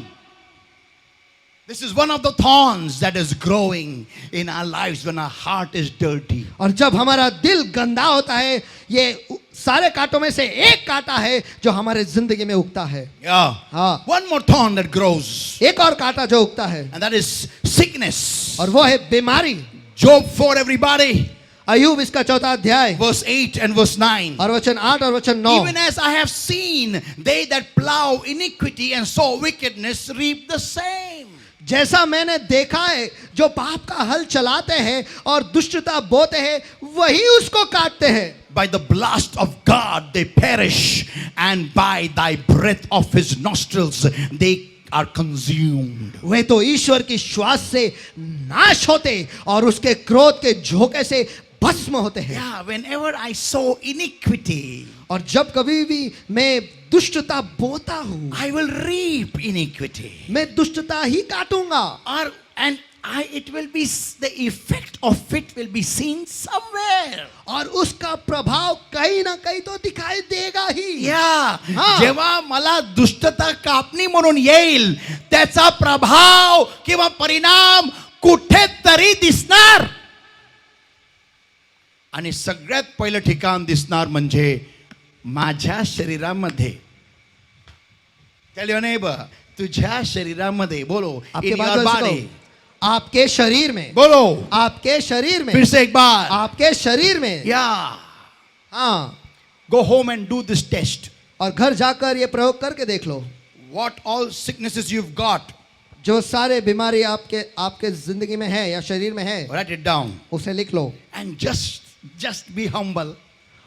This is one of the thorns that is growing in our lives when our heart is dirty. और जब हमारा दिल गंदा होता है, ये सारे कांटों में से एक कांटा है जो हमारे जिंदगी में उगता है. Yeah. हाँ. One more thorn that grows, एक और कांटा जो उगता है, and that is sickness. और वो है बीमारी. Job 4, everybody. अय्यूब इसका 4था अध्याय Verse 8 and verse 9. और वचन 8 और वचन 9. Even as I have seen, they that plow iniquity and sow wickedness reap the same. जैसा मैंने देखा है, जो पाप का हल चलाते हैं और दुष्टता बोते हैं, वही उसको काटते हैं. By the blast of God they perish, and by thy breath of his nostrils they are consumed. वे तो ईश्वर की श्वास से नाश होते और उसके क्रोध के झोंके से भस्म होते हैं. Yeah, whenever I sow iniquity, और जब कभी भी मैं दुष्टता बोता हूँ, I will reap iniquity. मैं दुष्टता ही काटूंगा. It will be, the effect of it will be seen somewhere. और उसका प्रभाव कहीं ना कहीं तो दिखाई देगा ही. या हाँ. जेव्हा मला दुष्टता कापणी म्हणून येईल, त्याचा प्रभाव किंवा परिणाम कुठेतरी दिसणार. आणि सगळ्यात पहिलं ठिकाण दिसणार म्हणजे माझ्या शरीरामध्ये. Tell your neighbor, तुझ्या शरीरामध्ये. बोलो, आपके in your बाजू से body. कहो, आपके शरीर में. बोलो, आपके शरीर में. फिर से एक बार. आपके शरीर में. या हाँ. go home and do this test. और घर जाकर ये प्रयोग करके देख लो. What all sicknesses you've got, जो सारे बीमारी आपके जिंदगी में है या शरीर में है, write it down उसे लिख लो. and just be humble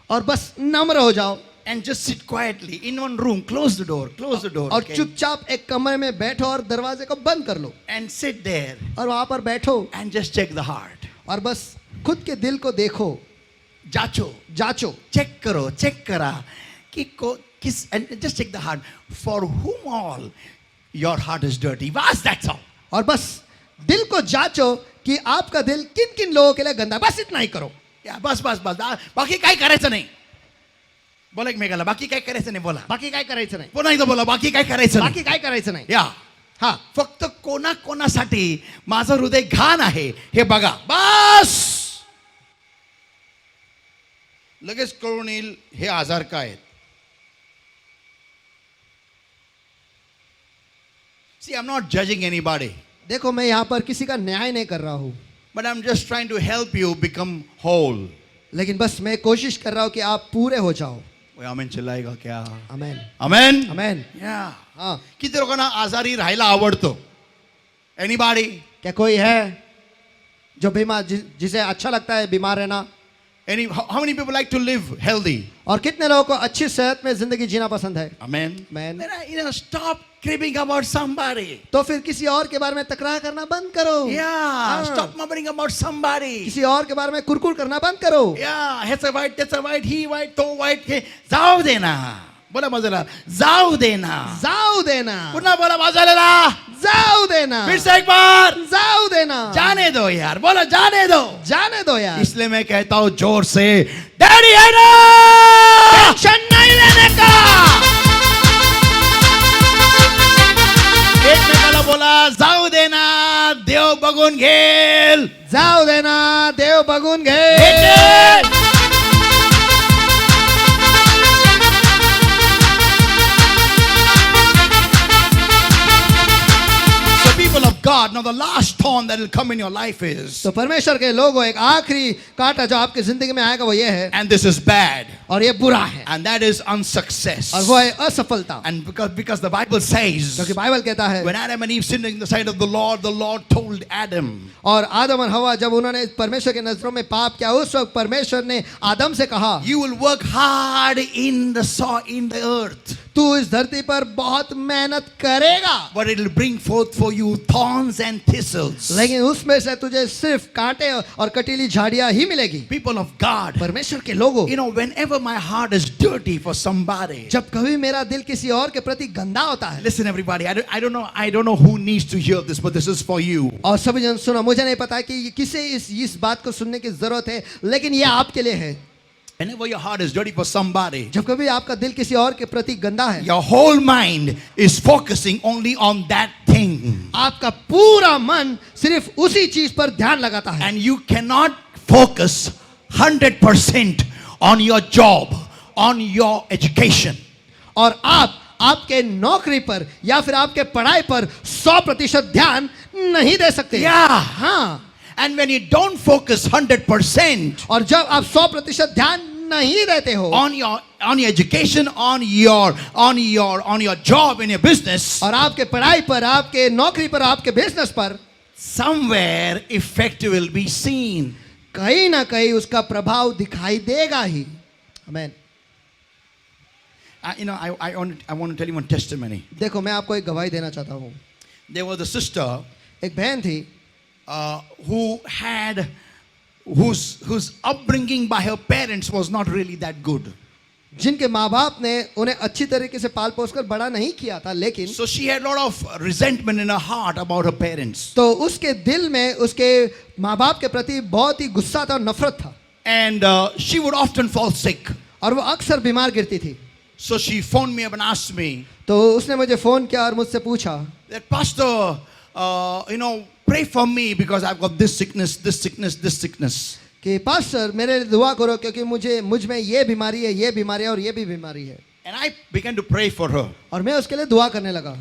और बस नम्र हो जाओ. and just sit quietly in one room, close the door, और okay? चुपचाप एक कमरे में बैठो और दरवाजे को बंद कर लो. And sit there और वहां पर बैठो and just check the heart. और बस खुद के दिल को देखो. जाचो, check करा कि किस, and just check the heart. For whom all your heart is dirty, bas, that's all. और बस दिल को जांचो कि आपका दिल किन किन लोगों के लिए गंदा है. बस इतना ही करो. बस बाकी काय करायचं नाही. बोला एकमेकाला, बाकी काय करायचं नाही. बोला, बाकी काय करायचं नाही. पुन्हा एकदा बोला, बाकी काय करायचं नाही. बाकी काय करायचं नाही. या हा. फक्त कोणासाठी माझं हृदय घाण आहे हे बघा. बस लगेच कळून येईल हे आजार काय आहेत. See, I'm not judging anybody, देखो, मैं यहाँ पर किसी का न्याय नहीं कर रहा हूँ, but I'm just trying to help you become whole. लेकिन बस मैं कोशिश कर रहा हूँ कि आप पूरे हो जाओ. वो आमेन चिल्लाएगा क्या? आमेन. आमेन. आमेन. या हाँ. किती लोकांना आजारी राहायला आवडतो? Anybody? क्या कोई है जो बीमार, जिसे अच्छा लगता है बीमार रहना? How many people like to live healthy? और कितने लोगों को अच्छी सेहत में जिंदगी जीना पसंद है? Amen. Amen. Stop cribbing about somebody. तो फिर किसी और के बारे में तकरार करना बंद करो. Yeah, stop mumbling about somebody. किसी और के बारे में कुरकुर करना बंद करो. Yeah, ह्याचं वाईट, त्याचं वाईट, ही वाईट, तो वाईट, हे जाऊ दे ना. बोला बाजूला, जाऊ दे ना. जाऊ देना. पुन्हा बोला बाजूला, जाऊ देना. फिर से एक बार, जाऊ देना. जाने दो यार. बोला जाने दो. जाने दो यार. इसलिए मैं कहता हूं जोर से, डैडी है ना, टेंशन नहीं लेने का. एकमेकाला बोला, जाऊ दे ना, देव बघून घेल. जाऊ देना, देव बघून घे. भेटेल. People of God, now the last thorn that will come in your life is, तो परमेश्वर के लोगों, एक आखिरी कांटा जो आपकी जिंदगी में आएगा वो ये है, and this is bad, और ये बुरा है, and that is unsuccess. और वो है असफलता. And because the Bible says, क्योंकि बाइबल कहता है, when Adam and Eve sinned in the sight of the Lord told Adam, और आदम और हवा जब उन्होंने परमेश्वर के नजरों में पाप किया, उस वक्त परमेश्वर ने आदम से कहा, you will work hard in the earth, तू इस धरती पर बहुत मेहनत करेगा, but it will bring forth for you thorns and thistles. लेकिन उसमें से तुझे सिर्फ कांटे और कटीली झाड़ियां ही मिलेगी. People of God, परमेश्वर के लोगों, you know, whenever my heart is dirty for somebody, जब कभी मेरा दिल किसी और के प्रति गंदा होता है, listen everybody, I don't know who needs to hear this, but this is for you. और सभी जन सुनो, मुझे नहीं पता कि किसे इस बात को सुनने की जरूरत है, लेकिन ये आपके लिए है. Whenever your heart is dirty for somebody, जब कभी आपका दिल किसी और के प्रति गंदा है, your whole mind is focusing only on that thing. आपका पूरा मन सिर्फ उसी चीज पर ध्यान लगाता है, And you cannot focus 100% on your job, on your education. और आप आपके नौकरी पर या फिर आपके पढ़ाई पर 100% ध्यान नहीं दे सकते। Yeah. हाँ, And when you don't focus 100% और जब आप 100% ध्यान नहीं देते हो on your education, on your job, in your business, और आपके पढ़ाई पर, आपके नौकरी पर, आपके बिजनेस पर, somewhere effect will be seen. कहीं ना कहीं उसका प्रभाव दिखाई देगा ही। आमीन। I want to tell you one testimony. देखो, मैं आपको एक गवाही देना चाहता हूँ। There was a sister एक बहन थी whose upbringing by her parents was not really that good. जिनके माँ बाप ने उन्हें अच्छी तरीके से पाल पोस कर बड़ा नहीं किया था, लेकिन So she had a lot of resentment in her heart about her parents. तो उसके दिल में उसके माँ बाप के प्रति बहुत ही गुस्सा था और नफरत था, And she would often fall sick. और वो अक्सर बीमार गिरती थी। So she phoned me up and asked me तो उसने मुझे फोन किया और मुझसे पूछा that, Pastor, pray for me because I've got this sickness, this sickness, this sickness. कि पास्टर मेरे लिए दुआ करो क्योंकि मुझ में ये बीमारी है, ये बीमारी है और ये भी बीमारी है। And I began to pray for her. और मैं उसके लिए दुआ करने लगा,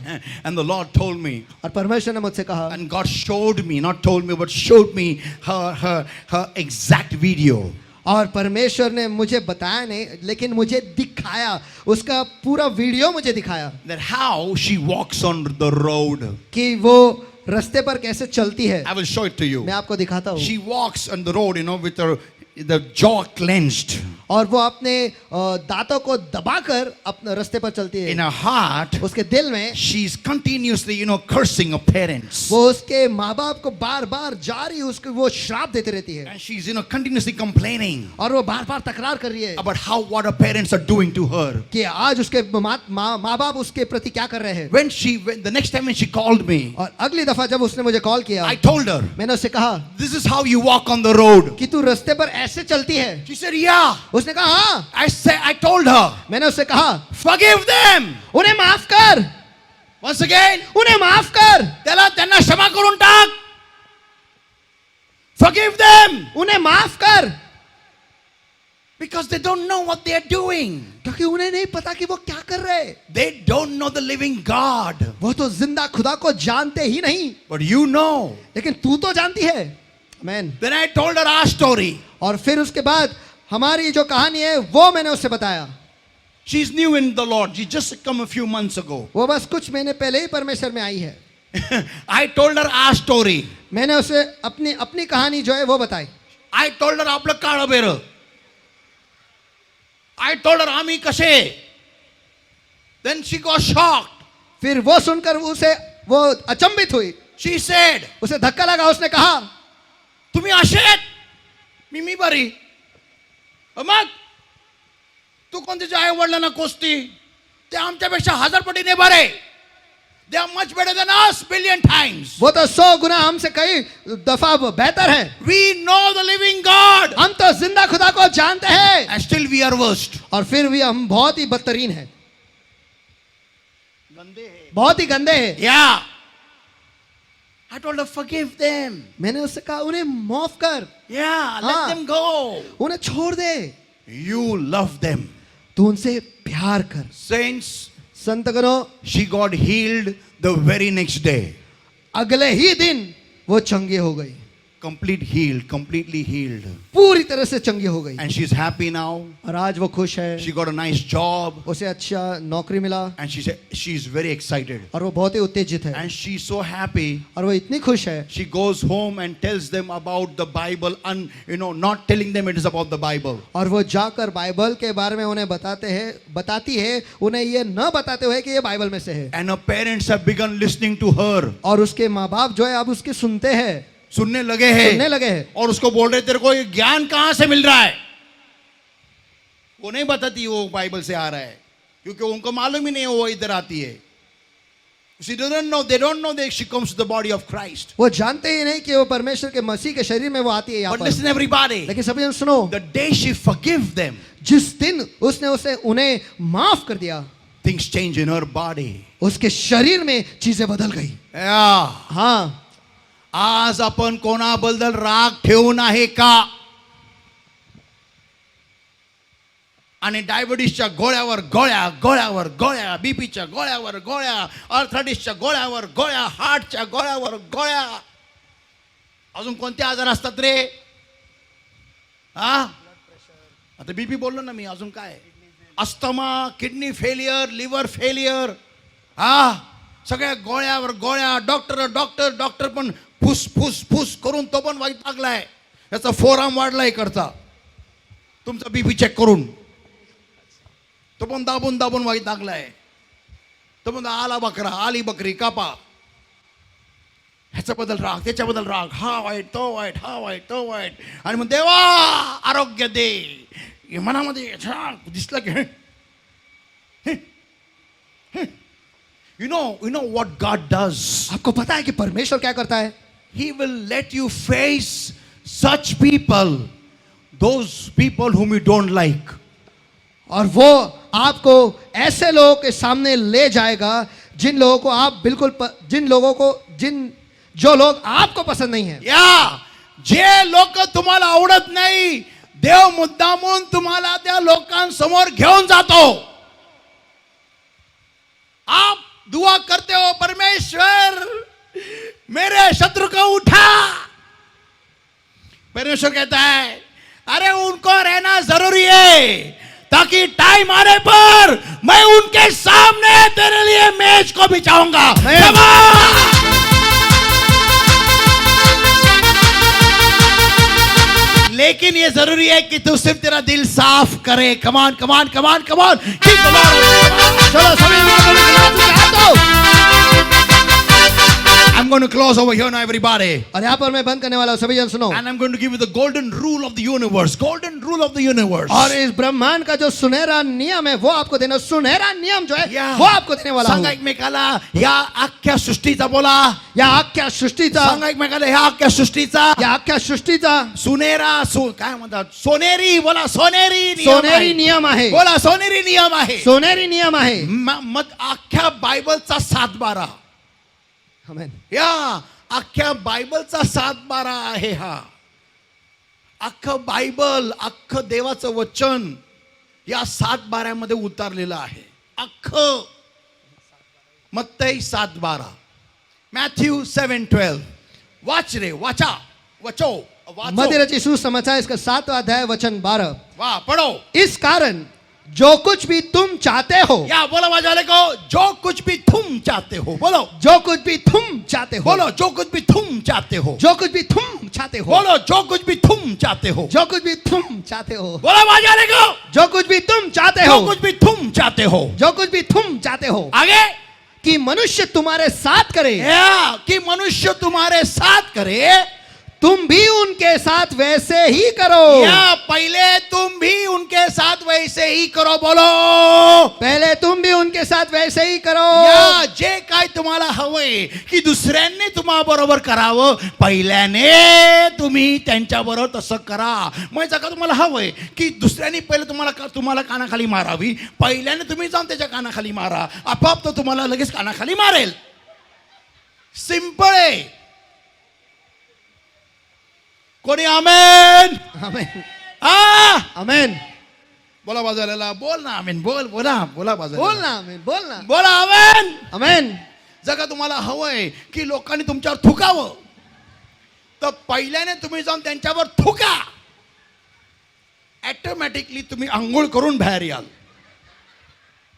And the Lord told me, और परमेश्वर ने मुझसे कहा, and God showed me, not told me, but showed me her exact video. और परमेश्वर ने मुझे बताया नहीं लेकिन मुझे दिखाया, उसका पूरा वीडियो मुझे दिखाया That how she walks on the road. कि वो रास्ते पर कैसे चलती है। I will show it to you. मैं आपको दिखाता हूँ। She walks on the road, with the jaw clenched. और वो अपने दांतों को दबाकर अपने रास्ते पर चलती है। In her heart, उसके दिल में she's continuously, cursing her parents. वो उसके माँ बाप को बार बार जारी उसको वो श्राप देती रहती है, And she's, continuously complaining और वो बार बार तकरार कर रही है about what her parents are doing to her. कि आज उसके माँ बाप उसके प्रति क्या कर रहे हैं। When the next time when she called me, और अगली दफा जब उसने मुझे कॉल किया, I told her, मैंने उससे कहा this is how you walk on the road. कि तू रास्ते पर ऐसे चलती है। She said, yeah. उसने कहा हाँ। I told her, मैंने उससे कहा forgive them. उन्हें माफ कर, Once again, उन्हें माफ कर, त्यांना क्षमा करून टाक. Forgive them. उन्हें माफ कर, Because they don't know what they are doing. क्योंकि उन्हें नहीं पता कि वो क्या कर रहे। They don't know the living God. वो तो जिंदा खुदा को जानते ही नहीं, But you know. लेकिन तू तो जानती है। आमीन। Then I told her our story. और फिर उसके बाद हमारी जो कहानी है वो मैंने उससे बताया। She's new in the Lord. She just come a few months ago. वो बस कुछ महीने पहले ही परमेश्वर में आई है। I told her our story. मैंने उसे अपनी कहानी जो है वो बताई। I told her आपलं काळं बेरं. I told her आम्ही कसे. Then she got shocked. फिर वो सुनकर उसे वो अचंभित हुई। She said, उसे धक्का लगा, उसने कहा तुम्ही असे आहेत. मी बरी. मग तू कोणत्याच्या आई वडिलांना कोसती. ते आमच्यापेक्षा 1000 पटीने बरे. They are much better than us, billion times. वो तो 100 गुना हमसे कई दफा बेहतर है। We know the living God. हम तो जिंदा खुदा को जानते हैं, And still we are worst. और फिर भी हम बहुत ही बदतरीन हैं, गंदे हैं. बहुत ही गंदे हैं। Yeah. I told her forgive them. मैंने उससे कहा उन्हें माफ कर, Yeah, let them go. उन्हें छोड़ दे, You love them. तू उनसे प्यार कर। Saints, संतगणों, she got healed the very next day. अगले ही दिन वो चंगी हो गई, Completely healed. पूरी तरह से चंगी हो गई, And she's happy now. और आज वो खुश है। She got a nice job. उसे अच्छा नौकरी मिला, And she said she's very excited. और वो बहुत ही उत्तेजित है, And she's so happy. और वो इतनी खुश है। She goes home and tells them about the Bible, and not telling them it is about the Bible. और वो जाकर बाइबल के बारे में उन्हें बताती है, उन्हें ये न बताते हुए कि ये बाइबल में से है। And her parents have begun listening to her. और उसके माँ बाप जो है अब उसके सुनते हैं, सुनने लगे हैं और उसको बोल रहे तेरे को ये ज्ञान कहां से मिल रहा है. वो नहीं बताती वो बाइबल से आ रहा है, क्योंकि उनको मालूम ही नहीं है वो इधर आती है. They don't know that she comes to the body of Christ. वो जानते ही नहीं कि वो परमेश्वर के मसीह के शरीर में वो आती है यहाँ But पर। listen everybody, लेकिन सभी जन सुनो, the day she forgive them, जिस दिन उसने उसे उन्हें माफ कर दिया, things change in her body. उसके शरीर में चीजें बदल गई. Yeah. हाँ, आज आपण कोणाबद्दल राग ठेवून आहे का? आणि डायबिटीसच्या गोळ्यावर गोळ्या, गोळ्यावर गोळ्या, बीपीच्या गोळ्यावर गोळ्या, आर्थरायटिसच्या गोळ्यावर गोळ्या, हार्टच्या गोळ्यावर गोळ्या. अजून कोणते आजार असतात रे? हा, आता बीपी बोललो ना मी. अजून काय? Asthma, kidney failure, liver failure. हा, सगळ्या गोळ्यावर गोळ्या. डॉक्टर पण फुस फुस फुस करून तो पण वाईट लागलाय. याचा फोराम वाढला इकडचा, तुमचा बीपी चेक करून. तो पण दाबून दाबून वाईट लागलाय. तो पण आला बकरा, आली बकरी कापा. ह्याच्याबद्दल राग, त्याच्याबद्दल राग, हा वाईट, तो वाईट, हा वाईट, तो वाईट. आणि मग देवा आरोग्य दे. मनामध्ये दिसलं की you know what God does. आपको पता है कि परमेश्वर क्या करता है? He will let you face such people, those people whom you don't like. और वो आपको ऐसे लोगों के सामने ले जाएगा जिन लोगों को आप बिल्कुल जो लोग आपको पसंद नहीं है. या जे लोक तुम्हाला आवडत नाही, देव मुद्दामून तुम्हाला त्या लोकांसमोर घेऊन जातो. आप दुआ करते हो, परमेश्वर मेरे शत्रु को उठा. परमेश्वर कहता है अरे उनको रहना जरूरी है, ताकि टाइम आने पर मैं उनके सामने तेरे लिए मेज को बिछाऊंगा. लेकिन ये जरूरी है कि तू सिर्फ तेरा दिल साफ करे. कमान कमान कमान कमान. चलो सभी I'm going to close over here now, everybody. और यहाँ पर मैं बंद करने वाला हूँ, सभी जन सुनो. And I'm going to give you the golden rule of the universe. Golden rule of the universe. और इस ब्रह्मांड का जो सुनहरा नियम है वो आपको देना. सुनहरा नियम जो है वो आपको देने वाला सांगा हूँ. एकमेकाला या अख्ख्या सृष्टीचा बोला. या अख्ख्या सृष्टीचा, सांगा एकमेकाला या अख्ख्या सृष्टीचा या अख्ख्या सृष्टीचा सुनेरा काय म्हणतात, सोनेरी. बोला सोनेरी नियम सोनेरी आहे. नियम आहे. बोला सोनेरी नियम आहे. सोनेरी नियम आहे. मग अख्ख्या बायबलचा 7-12. आमेन. या अख्ख्या बायबलचा 7-12 आहे हा. अख्खं बायबल, अख्खं देवाचं वचन या 7-12 मध्ये उतारलेलं आहे. अख्खं. मत्तई 7:12, मॅथ्यू 7:12. वाच रे, वाचा, वचो, मध्य रची सुसमाचार इसका 7वां अध्याय वचन 12. वाह, पढ़ो. इस कारण जो कुछ भी तुम चाहते हो, या बोलो वाले को, जो कुछ भी तुम चाहते हो. बोलो जो कुछ भी तुम चाहते हो. बोलो जो कुछ भी तुम चाहते हो. जो कुछ भी तुम चाहते हो. बोलो जो कुछ भी तुम चाहते हो. जो कुछ भी तुम चाहते हो. बोलो वाले को, जो कुछ भी तुम चाहते जो हो. कुछ भी तुम चाहते हो. जो कुछ भी तुम चाहते हो. आगे कि मनुष्य तुम्हारे साथ करे. या कि मनुष्य तुम्हारे साथ करे, तुम भी उनके साथ वैसे ही करो. या पहले तुम भी उनके साथ वैसे ही करो. बोलो पहले तुम भी उनके साथ वैसे ही करो. या जे काय तुम्हाला हवंय की दुसऱ्यांनी तुम्हा बरोबर करावं, पहिल्याने तुम्ही त्यांच्या बरोबर तसं करा. मग जर तुम्हाला हवंय की दुसऱ्यांनी पहिले तुम्हाला कानाखाली मारावी, पहिल्याने तुम्ही जाऊन त्याच्या कानाखाली मारा. आपोआप तो तुम्हाला लगेच कानाखाली मारेल. सिंपल आहे. कोणी आमेन. आमेन. आमेन. बोला बाजूला, बोल ना आमेन. बोला बाजूला, बोल ना आमेन. बोल ना. बोला आमेन. आमेन. जगा तुम्हाला हवंय की लोकांनी तुमच्यावर थुकावं, तर पहिल्याने तुम्ही जाऊन त्यांच्यावर थुका. ऑटोमॅटिकली तुम्ही आंघोळ करून बाहेर याल.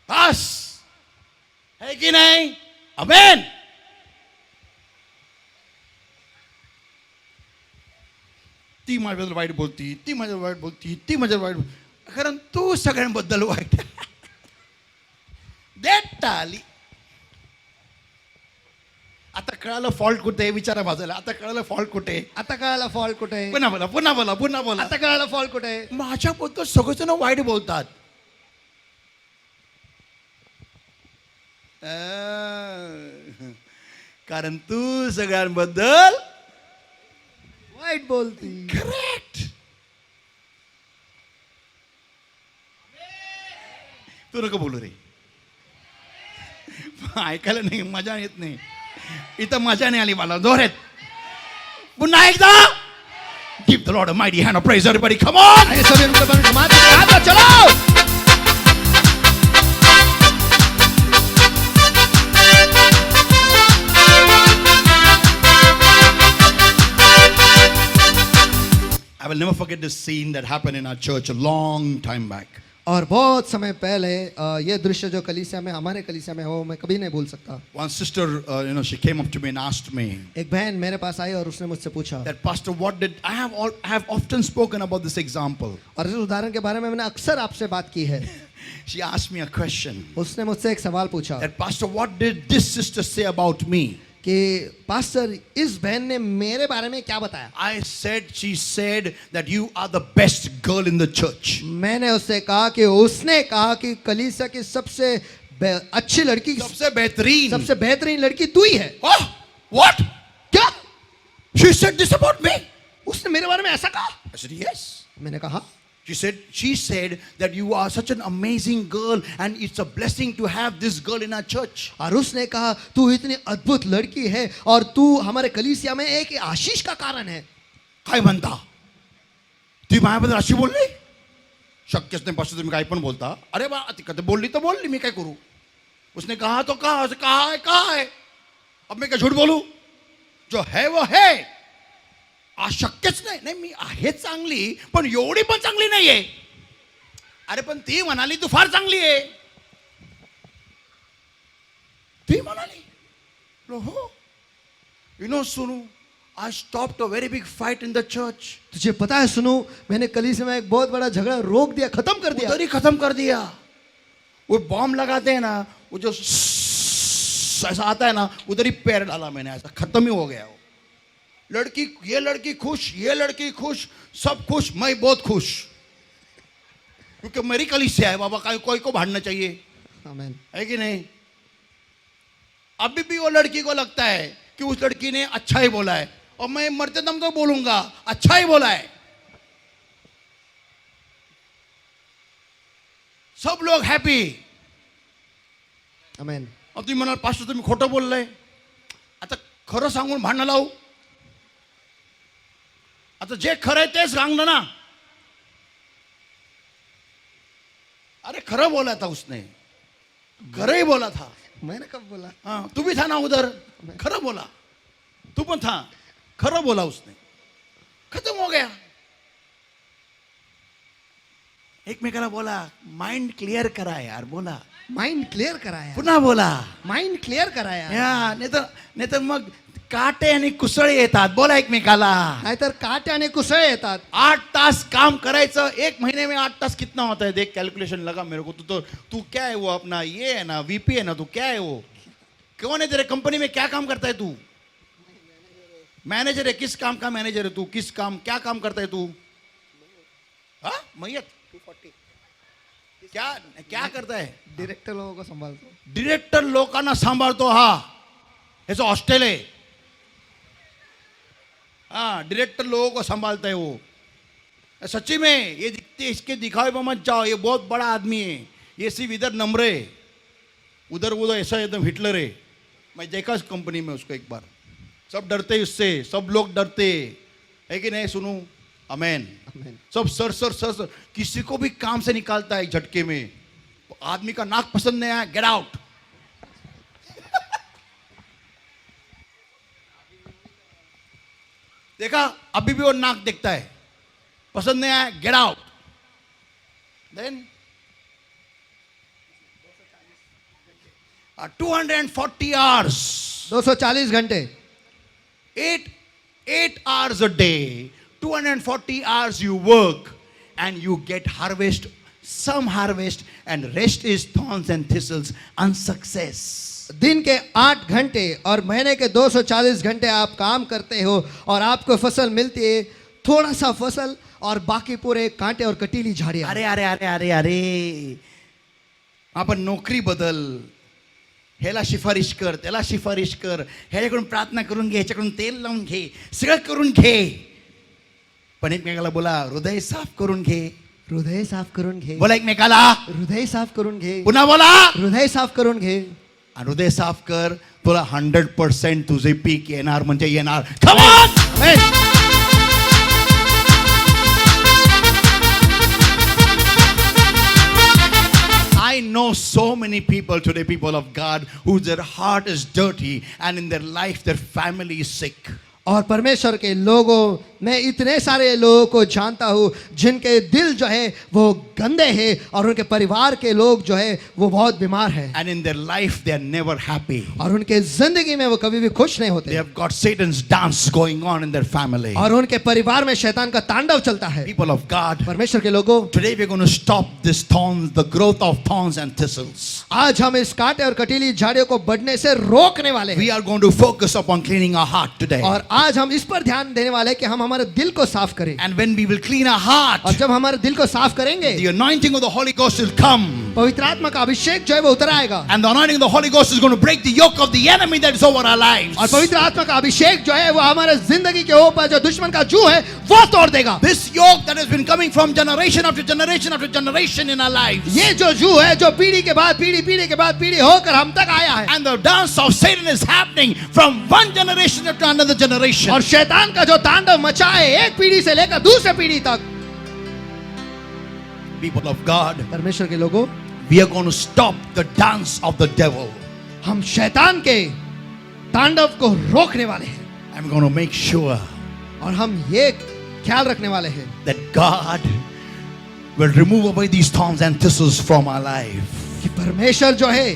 बस है की नाही? आमेन. ती माझ्याबद्दल वाईट बोलती, ती माझ्याबद्दल वाईट बोलती, ती माझ्याबद्दल वाईट बोलती. कारण तू सगळ्यांबद्दल वाईट. देट आली. आता कळालं फॉल्ट कुठे आहे? विचारा बाजूला. आता कळालं फॉल्ट कुठे आहे? आता कळायला फॉल्ट कुठे आहे? पुन्हा बोला. आता कळायला फॉल्ट कुठे आहे? माझ्याबद्दल सगळेजण वाईट बोलतात. कारण तू सगळ्यांबद्दल वाईट बोलती. करेक्ट. तू नको बोलू रे. ऐकायला नाही, मजा येत नाही इथं, मजा नाही आली मला. जोरात पुन्हा एकदा. Give the Lord a mighty hand of praise everybody, come on. आइए सभी उनके पर हाथ उठाकर चलो. I will never forget this scene that happened in our church a long time back. और बहुत समय पहले ये दृश्य जो कलीसिया में, हमारे कलीसिया में हो, मैं कभी नहीं भूल सकता. One sister, she came up to me and asked me एक बहन मेरे पास आई और उसने मुझसे पूछा, that, Pastor, what did I have often spoken about this example. और इस उदाहरण के बारे में मैंने अक्सर आपसे बात की है. She asked me a question. उसने मुझसे एक सवाल पूछा That, Pastor, what did this sister say about me? कि पास्टर इस बहन ने मेरे बारे में क्या बताया. She said that you are the best girl in the church. मैंने उससे कहा कि उसने कहा कि कलीसिया की सबसे अच्छी लड़की, सबसे बेहतरीन लड़की तू ही है. Oh, what? क्या? She said this about me. उसने मेरे बारे में ऐसा कहा. I said yes. मैंने कहा. She said that you are such an amazing girl and it's a blessing to have this girl in our church. और उसने कहा तू इतनी अद्भुत लड़की है और तू हमारे कलीसिया में एक आशीष का कारण है. काय म्हणता? ती माझ्याबद्दल अशी बोलली? शक्यच नाही. पास्टर तुम्ही काय पण बोलता. अरे बा, ती कधी बोलली तर बोलली, मी काय करू. उसने कहा तो कहा है. अब मैं क्या झूठ बोलू? जो है वो है. शक्यच नाही. मी आहे चांगली, पण एवढी पण चांगली नाहीये. अरे पण ती म्हणाली तू फार चांगली आहे. ती म्हणाली. हो. सुनू, I stopped a very big fight in the church. तुझे पता है सुनो, मैंने कलीसिया में एक बहुत बड़ा झगड़ा रोक दिया, खत्म कर दिया. उधर ही खत्म कर दिया. वो बॉम्ब लगाते हैं ना, वो जो ऐसा आता है ना, उधर ही पैर डाला मैंने, ऐसा खत्म ही हो गया. ये लड़की खुश, ये लड़की खुश, सब खुश, मैं बहुत खुश, क्योंकि मेरी कलीसिया है बाबा. कोई को भाड़ना चाहिए. आमीन. है कि नहीं? अभी भी वो लड़की को लगता है कि उस लड़की ने अच्छा ही बोला है, और मैं मरते दम तो बोलूंगा अच्छा ही बोला है. सब लोग हैप्पी. आमीन. अब तुम्ही म्हणाल पास्टर तुम्ही खोटं बोललाय. आता खरं सांगून भांडणं लावू? आता जे खरं आहे तेच सांगणं ना. अरे खरं बोला था उसने, खरं ही बोला था. मैंने कब बोला? हाँ, तू भी था ना उधर, खरं बोला. तू पण था, खरं बोला उसने, खत्म हो गया. एकमेकाला बोला, माइंड क्लिअर करा यार. बोला, माइंड क्लिअर कराया. पुन्हा बोला, माइंड क्लिअर कराया. या नाही तर मग काटे आणि कुसळे येतात. बोला एकमेकाला. नाहीतर काटे आणि कुसळे येतात. 8 तास काम करायचं. 1 महीने में 8 तास कितना होता है? देख कैलकुलेशन लगा मेरे को. तू क्या है वो अपना, ये है ना वीपी है ना, तू क्या है वो, कौन है तेरे कंपनी में, क्या काम करता है तू? मैनेजर है. किस काम का मैनेजर है तू? किस काम, क्या काम करता है तू? हाँ, मैयत 240. क्या करता है? डायरेक्टर लोगों को संभालतो. डिरेक्टर लोकांना सांभाळतो. हा, ह्याचं हॉस्टेल आहे. हाँ, डायरेक्टर लोगों को संभालता है वो. सच्ची में ये दिखते, इसके दिखावे में मत जाओ. ये बहुत बड़ा आदमी है. ये सिर्फ इधर नम्र है, उधर ऐसा एकदम हिटलर है. मैं देखा इस कंपनी में उसको एक बार. सब डरते उससे, सब लोग डरते है कि नहीं? सुनू. आमेन. सब सर किसी को भी काम से निकालता है झटके में. आदमी का नाक पसंद नहीं आया, गेट आउट. देखा, अभी भी वो नाक देखता है, पसंद नहीं आया, गेट आउट. देन 240 hours, 240 घंटे, 8 hours a day, 240 hours you work and you get harvest, some harvest, and rest is thorns and thistles, unsuccess. दिन के 8 घंटे और महीने के 240 घंटे आप काम करते हो और आपको फसल मिलती है, थोड़ा सा फसल और बाकी पूरे कांटे और कटीली झाड़ियां. अरे अरे अरे अरे अरे, आपण नोकरी बदल, ह्याला शिफारिश कर, त्याला शिफारिश कर, ह्याच्याकडून प्रार्थना करून घे, ह्याच्याकडून तेल लावून घे, सगळं करून घे. पण एकमेकाला बोला, हृदय साफ करून घे. हृदय साफ करून घे. बोला एकमेकाला. हृदय साफ करून घे. पुन्हा बोला. हृदय साफ करून घे. आणि हृदय साफ कर. तुला 100% तुझे पीक येणार म्हणजे येणार. Come on! Amen. I know so many people today, people of God, whose their heart is dirty and in their life their family is sick. और परमेश्वर के लोगों, मैं इतने सारे लोगों को जानता हूँ जिनके दिल जो है वो गंदे हैं और उनके परिवार के लोग जो है वो बहुत बीमार हैं. And in their life they are never happy. और उनके जिंदगी में वो कभी भी खुश नहीं They होते. have got Satan's dance going on in their family. और उनके परिवार में शैतान का तांडव चलता है. People of God, परमेश्वर के लोगों, today we are going to stop this thorns, the growth of thorns and thistles. आज हम इस कांटे और कटीली झाड़ियों को बढ़ने से रोकने वाले हैं. We are going to focus upon cleaning our heart today. और आज हम इस पर ध्यान देने वाले हैं कि हम हमारे दिल को साफ करें. And when we will clean our heart, और जब हमारे दिल को साफ करेंगे, the anointing of the Holy Ghost will come. पवित्र आत्मा का अभिषेक जो है वो उतर आएगा. And the anointing of the Holy Ghost is going to break the yoke of the enemy that is over our lives. और पवित्र आत्मा का अभिषेक जो है वो हमारे जिंदगी के ऊपर जो दुश्मन का जू है वो तोड़ देगा. This yoke that has been coming from generation after generation after generation in our lives. ये जो जू है जो पीढ़ी के बाद पीढ़ी, पीढ़ी के बाद पीढ़ी होकर हम तक आया है. And the dance of Satan is happening from one generation to another generation. और शैतान का जो तांडव मचा है एक पीढ़ी से लेकर दूसरे पीढ़ी तक. People of God, परमेश्वर के लोगों, we are going to stop the dance of the devil. हम शैतान के तांडव को रोकने वाले हैं. I'm going to make sure और हम ये ख्याल रखने वाले हैं that God will remove away these thorns and thistles from our life. कि परमेश्वर जो है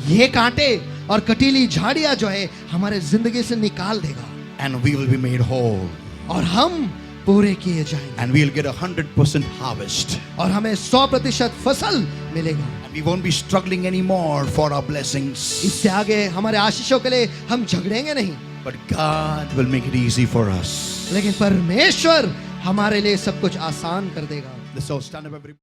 ये कांटे और कटीली झाड़ियां जो है हमारे जिंदगी से निकाल देगा. And we will be made whole. और हम पूरे किए जाएंगे. And we'll get 100% harvest. और हमें 100% फसल मिलेगा. And we won't be struggling anymore for our blessings. इससे आगे हमारे आशीषों के लिए हम झगड़ेंगे नहीं. But God will make it easy for us. लेकिन परमेश्वर हमारे लिए सब कुछ आसान कर देगा. So stand up everybody.